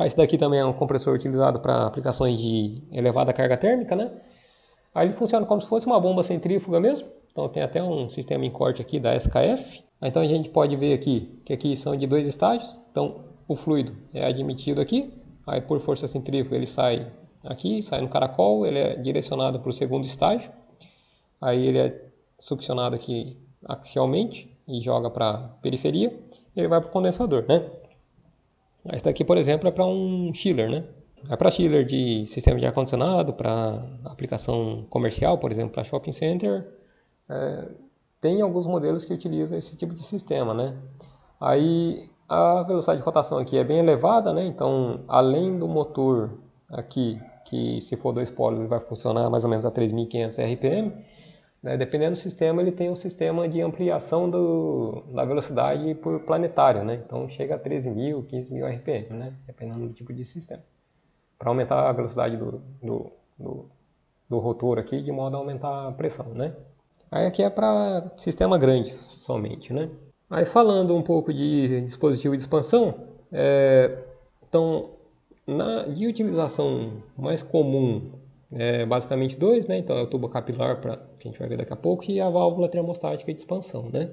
Esse daqui também é um compressor utilizado para aplicações de elevada carga térmica, né? Aí ele funciona como se fosse uma bomba centrífuga mesmo. Então tem até um sistema em corte aqui da SKF. Então a gente pode ver aqui que aqui são de dois estágios. Então o fluido é admitido aqui, aí por força centrífuga ele sai aqui, sai no caracol, ele é direcionado para o segundo estágio. Aí ele é succionado aqui axialmente e joga para a periferia. E ele vai para o condensador, né? Esse daqui, por exemplo, é para um chiller, né? É para chiller de sistema de ar-condicionado, para aplicação comercial, por exemplo, para shopping center. Tem alguns modelos que utilizam esse tipo de sistema, né? Aí a velocidade de rotação aqui é bem elevada, né? Então, além do motor aqui, que se for dois polos vai funcionar mais ou menos a 3.500 RPM, né? Dependendo do sistema, ele tem um sistema de ampliação da velocidade por planetário, né? Então chega a 13.000, 15.000 RPM, né? Dependendo do tipo de sistema. Para aumentar a velocidade do rotor aqui, de modo a aumentar a pressão, né? Aí aqui é para sistema grande somente, né? Aí falando um pouco de dispositivo de expansão, então de utilização mais comum basicamente dois, né? Então é o tubo capilar, que a gente vai ver daqui a pouco, e a válvula termostática de expansão, né?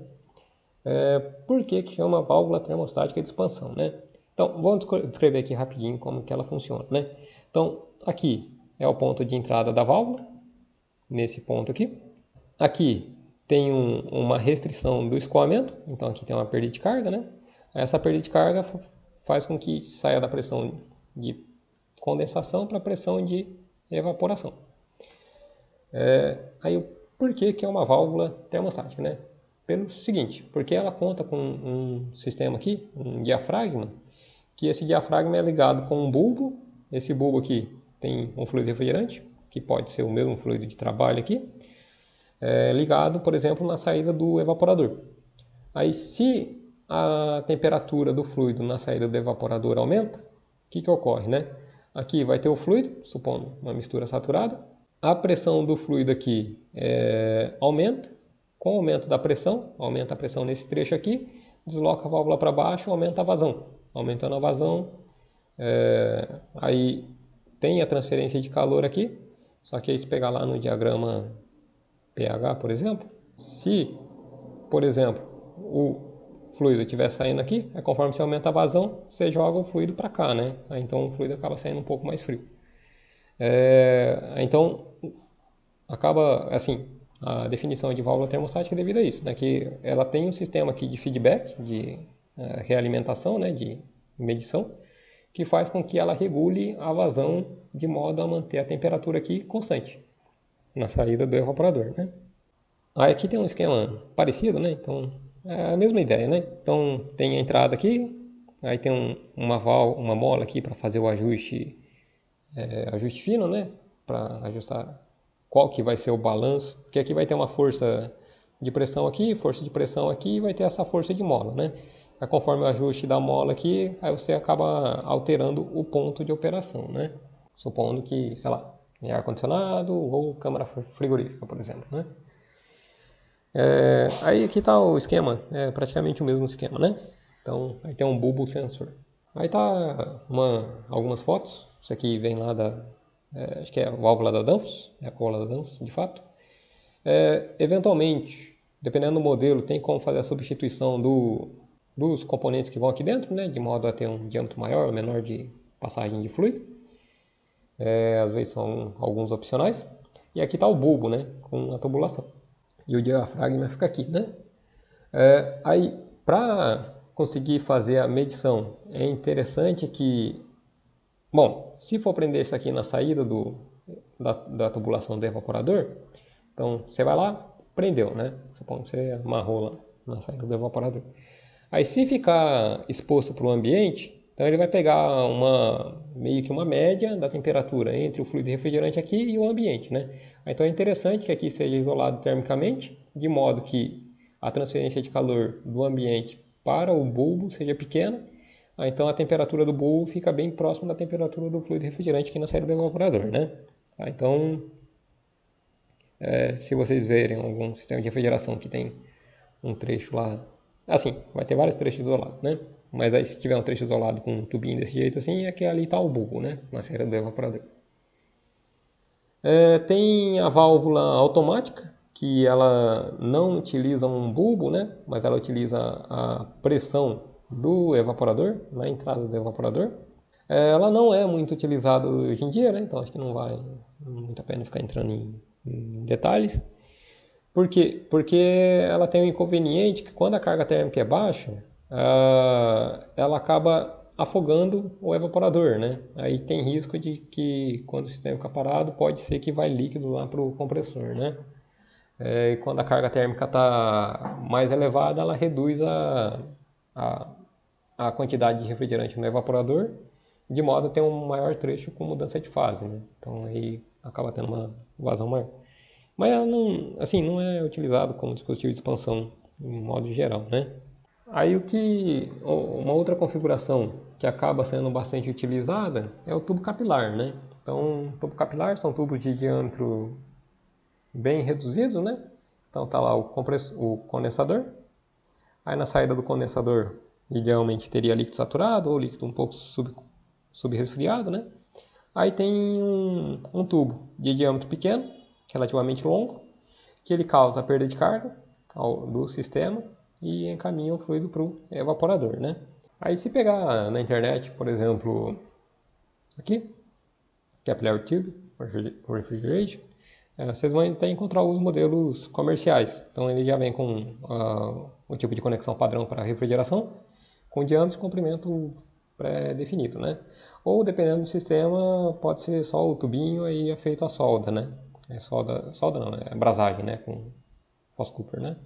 Por que chama válvula termostática de expansão, né? Então vamos descrever aqui rapidinho como que ela funciona, né? Então aqui é o ponto de entrada da válvula, nesse ponto aqui. Aqui tem uma restrição do escoamento, então aqui tem uma perda de carga, né? Essa perda de carga faz com que saia da pressão de condensação para a pressão de evaporação. Aí, por que é uma válvula termostática, né? Pelo seguinte, porque ela conta com um sistema aqui, um diafragma, que esse diafragma é ligado com um bulbo. Esse bulbo aqui tem um fluido refrigerante, que pode ser o mesmo fluido de trabalho aqui, ligado, por exemplo, na saída do evaporador. Aí, se a temperatura do fluido na saída do evaporador aumenta, o que ocorre, né? Aqui vai ter o fluido, supondo uma mistura saturada. A pressão do fluido aqui aumenta. Com o aumento da pressão, aumenta a pressão nesse trecho aqui, desloca a válvula para baixo, aumenta a vazão. Aumentando a vazão, aí tem a transferência de calor aqui, só que aí se pegar lá no diagrama pH, por exemplo, se, por exemplo, o fluido estiver saindo aqui, conforme você aumenta a vazão, você joga o fluido para cá, né? Aí, então o fluido acaba saindo um pouco mais frio. Então, acaba, assim, a definição de válvula termostática é devido a isso, né? Que ela tem um sistema aqui de feedback, de realimentação, né? De medição, que faz com que ela regule a vazão de modo a manter a temperatura aqui constante na saída do evaporador, né? Aí aqui tem um esquema parecido, né? Então, é a mesma ideia, né? Então, tem a entrada aqui, aí tem uma mola aqui para fazer o ajuste fino, né? Para ajustar qual que vai ser o balanço, porque aqui vai ter uma força de pressão aqui e vai ter essa força de mola, né? Aí, conforme o ajuste da mola aqui, aí você acaba alterando o ponto de operação, né? Supondo que, sei lá, é ar-condicionado ou câmara frigorífica, por exemplo, né? Aí aqui está o esquema, é praticamente o mesmo esquema, né? Então, aí tem um bulbo sensor. Aí tá algumas fotos, isso aqui vem lá acho que é a válvula da Danfoss, é a válvula da Danfoss, de fato. Eventualmente, dependendo do modelo, tem como fazer a substituição dos componentes que vão aqui dentro, né? De modo a ter um diâmetro maior ou menor de passagem de fluido. Às vezes são alguns opcionais. E aqui está o bulbo, né? Com a tubulação. E o diafragma fica aqui, né? Aí, para conseguir fazer a medição, é interessante que, bom, se for prender isso aqui na saída da tubulação do evaporador, então você vai lá, prendeu, né? Supondo que você amarrou lá na saída do evaporador. Aí, se ficar exposto para o ambiente, então ele vai pegar meio que uma média da temperatura entre o fluido refrigerante aqui e o ambiente, né? Então é interessante que aqui seja isolado termicamente, de modo que a transferência de calor do ambiente para o bulbo seja pequena. Então a temperatura do bulbo fica bem próxima da temperatura do fluido refrigerante aqui na saída do evaporador, né? Então, se vocês verem algum sistema de refrigeração que tem um trecho lá, assim, vai ter vários trechos isolados, né? Mas aí se tiver um trecho isolado com um tubinho desse jeito assim, é que ali está o bulbo, né? Na saída do evaporador. Tem a válvula automática, que ela não utiliza um bulbo, né? Mas ela utiliza a pressão do evaporador, na entrada do evaporador. Ela não é muito utilizada hoje em dia, né? Então acho que não vale muito a pena ficar entrando em detalhes. Por quê? Porque ela tem um inconveniente que quando a carga térmica é baixa, ela acaba afogando o evaporador, né? Aí tem risco de que quando o sistema ficar parado, pode ser que vai líquido lá para o compressor, né? E quando a carga térmica está mais elevada, ela reduz a quantidade de refrigerante no evaporador, de modo a ter um maior trecho com mudança de fase, né? Então aí acaba tendo uma vazão maior. Mas ela não, assim, não é utilizado como dispositivo de expansão em modo geral, né? Aí uma outra configuração que acaba sendo bastante utilizada é o tubo capilar, né? Então, tubo capilar são tubos de diâmetro bem reduzidos, né? Então tá lá o condensador. Aí na saída do condensador, idealmente teria líquido saturado ou líquido um pouco subresfriado, né? Aí tem um tubo de diâmetro pequeno, relativamente longo, que ele causa a perda de carga do sistema e encaminha o fluido para o evaporador, né? Aí se pegar na internet, por exemplo, aqui, Capillary Tube Refrigeration, vocês vão até encontrar os modelos comerciais. Então ele já vem com o tipo de conexão padrão para refrigeração, com diâmetro e comprimento pré-definido, né? Ou dependendo do sistema, pode ser só o tubinho aí é feito a solda, né? Solda não, é brasagem, né? Com Foss-Cooper, né?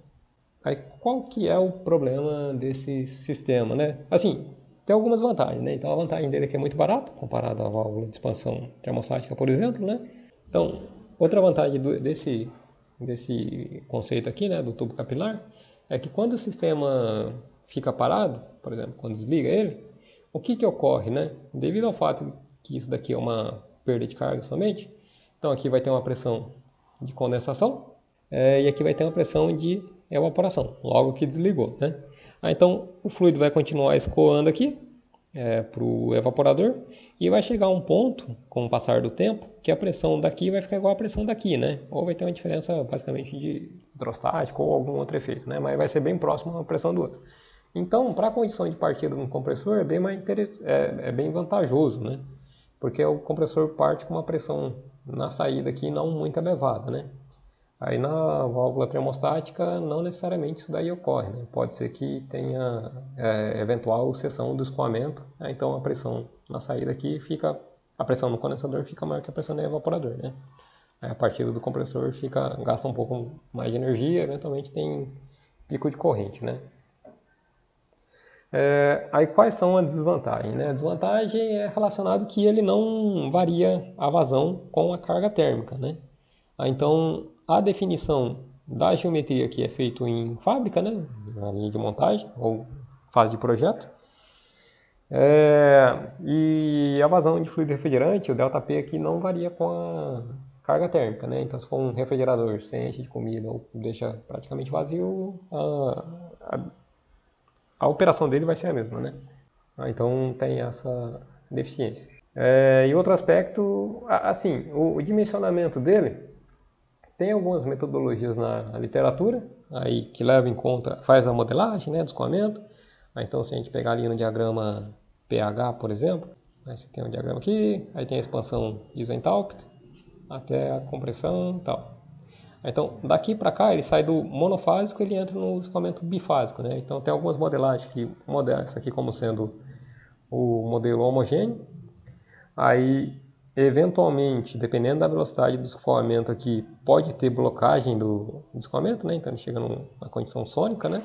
Aí qual que é o problema desse sistema, né? Assim, tem algumas vantagens, né? Então a vantagem dele é que é muito barato, comparado à válvula de expansão termostática, por exemplo, né? Então, outra vantagem desse conceito aqui, né, do tubo capilar, é que quando o sistema fica parado, por exemplo, quando desliga ele, o que ocorre, né? Devido ao fato que isso daqui é uma perda de carga somente, então aqui vai ter uma pressão de condensação e aqui vai ter uma pressão de evaporação, logo que desligou, né? Então o fluido vai continuar escoando aqui para o evaporador e vai chegar a um ponto, com o passar do tempo, que a pressão daqui vai ficar igual à pressão daqui, né? Ou vai ter uma diferença basicamente de hidrostático ou algum outro efeito, né? Mas vai ser bem próximo à pressão do outro. Então, para a condição de partida de um compressor é bem mais bem vantajoso, né? Porque o compressor parte com uma pressão na saída aqui não muito elevada, né? Aí na válvula termostática não necessariamente isso daí ocorre, né? Pode ser que tenha eventual cessão do escoamento, então a pressão na saída aqui a pressão no condensador fica maior que a pressão no evaporador, né? Aí a partida do compressor gasta um pouco mais de energia, eventualmente tem pico de corrente, né? Aí quais são as desvantagens, né? A desvantagem é relacionado que ele não varia a vazão com a carga térmica, né? Então a definição da geometria que é feito em fábrica, né? Na linha de montagem ou fase de projeto, e a vazão de fluido refrigerante, o ΔP aqui não varia com a carga térmica, né? Então se for um refrigerador, você enche de comida ou deixa praticamente vazio, a operação dele vai ser a mesma, né? Então tem essa deficiência. E outro aspecto, assim, o dimensionamento dele tem algumas metodologias na literatura aí que levam em conta, faz a modelagem, né, do escoamento. Então se a gente pegar ali no diagrama pH, por exemplo, aí você tem um diagrama aqui, aí tem a expansão isentálpica até a compressão e tal. Então, daqui para cá, ele sai do monofásico e ele entra no escoamento bifásico, né? Então, tem algumas modelagens que modelam isso aqui como sendo o modelo homogêneo. Aí, eventualmente, dependendo da velocidade do escoamento aqui, pode ter blocagem do escoamento, né? Então, ele chega na condição sônica, né?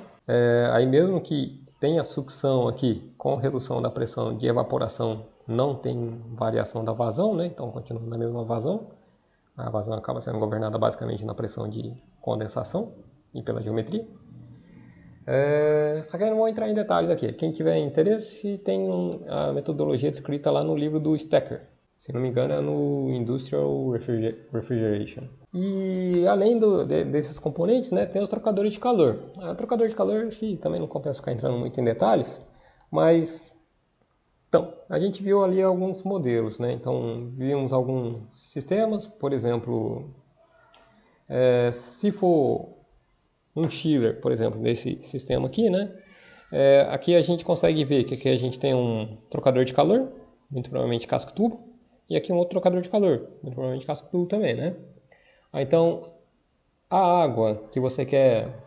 Aí, mesmo que tenha sucção aqui com redução da pressão de evaporação, não tem variação da vazão, né? Então, continua na mesma vazão. A vazão acaba sendo governada basicamente na pressão de condensação e pela geometria. Só que eu não vou entrar em detalhes aqui. Quem tiver interesse tem a metodologia descrita lá no livro do Stecker. Se não me engano é no Industrial Refrigeration. E além desses componentes, né, tem os trocadores de calor. O trocador de calor, acho que também não compensa ficar entrando muito em detalhes, mas então, a gente viu ali alguns modelos, né? Então, vimos alguns sistemas, por exemplo, se for um chiller, por exemplo, desse sistema aqui, né? Aqui a gente consegue ver que aqui a gente tem um trocador de calor, muito provavelmente casco-tubo, e aqui um outro trocador de calor, muito provavelmente casco-tubo também, né? Então, a água que você quer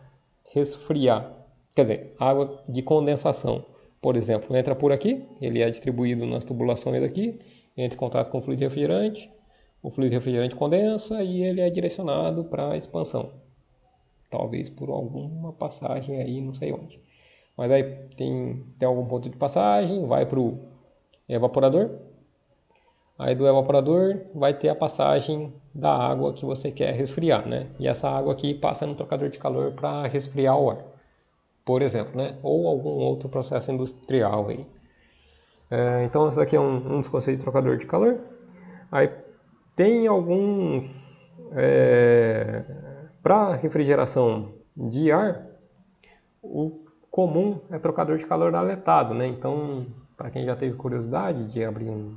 resfriar, quer dizer, água de condensação, por exemplo, entra por aqui, ele é distribuído nas tubulações aqui, entra em contato com o fluido refrigerante condensa e ele é direcionado para a expansão. Talvez por alguma passagem aí, não sei onde. Mas aí tem algum ponto de passagem, vai para o evaporador. Aí do evaporador vai ter a passagem da água que você quer resfriar, né? E essa água aqui passa no trocador de calor para resfriar o ar, por exemplo, né? Ou algum outro processo industrial aí. Então esse daqui é um dos conceitos de trocador de calor. Aí tem alguns para refrigeração de ar, o comum é trocador de calor aletado, né? Então, para quem já teve curiosidade de abrir um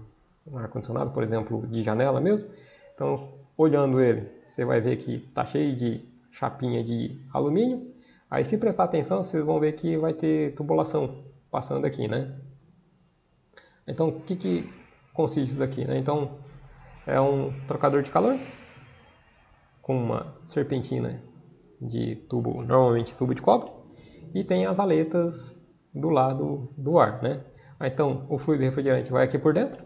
ar-condicionado, por exemplo, de janela mesmo, então olhando ele, você vai ver que está cheio de chapinha de alumínio. Aí se prestar atenção, vocês vão ver que vai ter tubulação passando aqui, né? Então o que consiste isso daqui, né? Então é um trocador de calor com uma serpentina de tubo, normalmente tubo de cobre, e tem as aletas do lado do ar, né? Então o fluido refrigerante vai aqui por dentro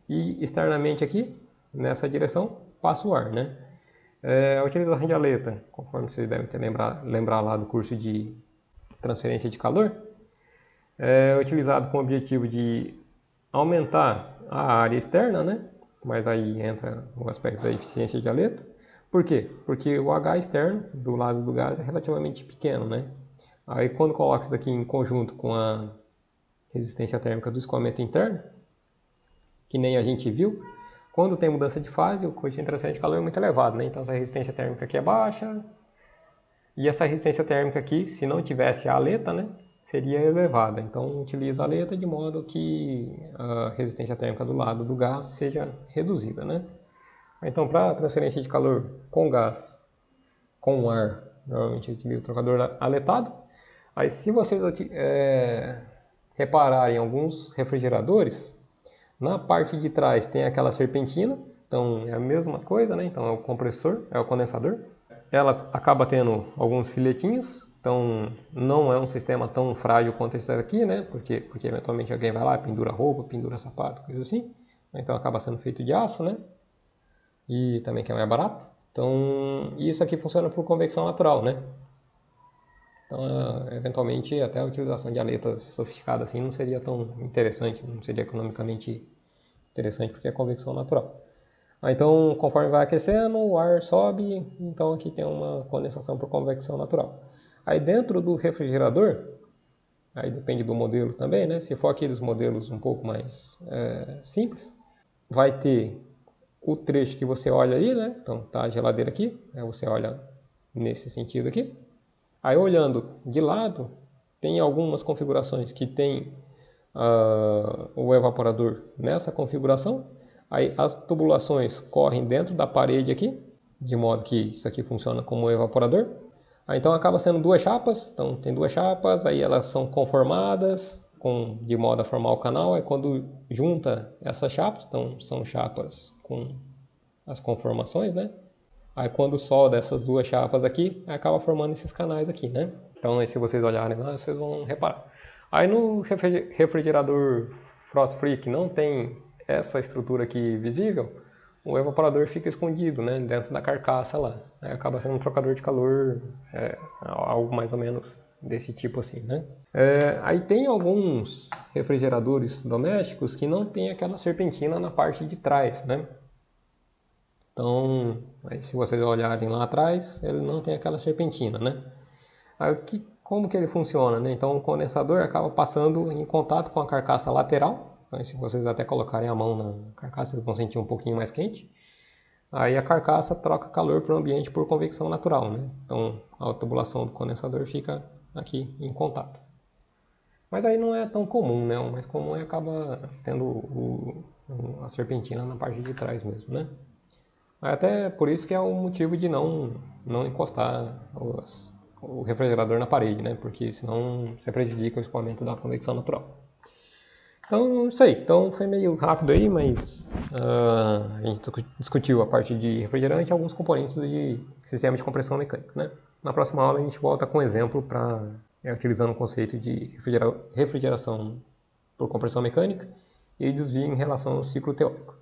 e externamente aqui, nessa direção, passa o ar, né? A utilização de aleta, conforme vocês devem ter lembrar lá do curso de transferência de calor, é utilizado com o objetivo de aumentar a área externa, né? Mas aí entra o aspecto da eficiência de aleta. Por quê? Porque o H externo do lado do gás é relativamente pequeno, né? Aí quando coloca isso daqui em conjunto com a resistência térmica do escoamento interno, que nem a gente viu, quando tem mudança de fase, o coeficiente de transferência de calor é muito elevado, né? Então essa resistência térmica aqui é baixa, e essa resistência térmica aqui, se não tivesse a aleta, né, seria elevada. Então utiliza a aleta de modo que a resistência térmica do lado do gás seja reduzida, né? Então para transferência de calor com gás, com ar, normalmente utiliza o trocador aletado. Aí se vocês repararem em alguns refrigeradores, na parte de trás tem aquela serpentina, então é a mesma coisa, né? Então é o compressor, é o condensador. Ela acaba tendo alguns filetinhos, então não é um sistema tão frágil quanto esse aqui, né? Porque eventualmente alguém vai lá, pendura roupa, pendura sapato, coisa assim. Então acaba sendo feito de aço, né? E também que é mais barato. Então isso aqui funciona por convecção natural, né? Então eventualmente até a utilização de aletas sofisticadas assim não seria tão interessante, não seria economicamente interessante porque é convecção natural. Então, conforme vai aquecendo, o ar sobe, então aqui tem uma condensação por convecção natural. Aí dentro do refrigerador, aí depende do modelo também, né? Se for aqueles modelos um pouco mais simples, vai ter o trecho que você olha ali, né? Então tá a geladeira aqui, aí você olha nesse sentido aqui. Aí olhando de lado, tem algumas configurações que tem o evaporador nessa configuração. Aí as tubulações correm dentro da parede aqui, de modo que isso aqui funciona como evaporador. Aí, então acaba sendo duas chapas, então tem duas chapas, aí elas são conformadas de modo a formar o canal. Aí quando junta essas chapas, então são chapas com as conformações, né? Aí quando solda essas duas chapas aqui, acaba formando esses canais aqui, né? Então aí, se vocês olharem lá, vocês vão reparar. Aí no refrigerador Frost Free, que não tem essa estrutura aqui visível, o evaporador fica escondido, né, dentro da carcaça lá. Aí acaba sendo um trocador de calor, algo mais ou menos desse tipo assim, né? Aí tem alguns refrigeradores domésticos que não tem aquela serpentina na parte de trás, né? Então, aí se vocês olharem lá atrás, ele não tem aquela serpentina, né? Aí, como que ele funciona, né? Então o condensador acaba passando em contato com a carcaça lateral. Então, se vocês até colocarem a mão na carcaça, vocês vão sentir um pouquinho mais quente. Aí a carcaça troca calor para o ambiente por convecção natural, né? Então a tubulação do condensador fica aqui em contato. Mas aí não é tão comum, né? O mais comum é acaba tendo a serpentina na parte de trás mesmo, né? Até por isso que é o motivo de não encostar o refrigerador na parede, né? Porque senão você prejudica o escoamento da convecção natural. Então, isso aí. Então, foi meio rápido aí, mas a gente discutiu a parte de refrigerante e alguns componentes de sistema de compressão mecânica, né? Na próxima aula a gente volta com um exemplo utilizando o conceito de refrigeração por compressão mecânica e desvio em relação ao ciclo teórico.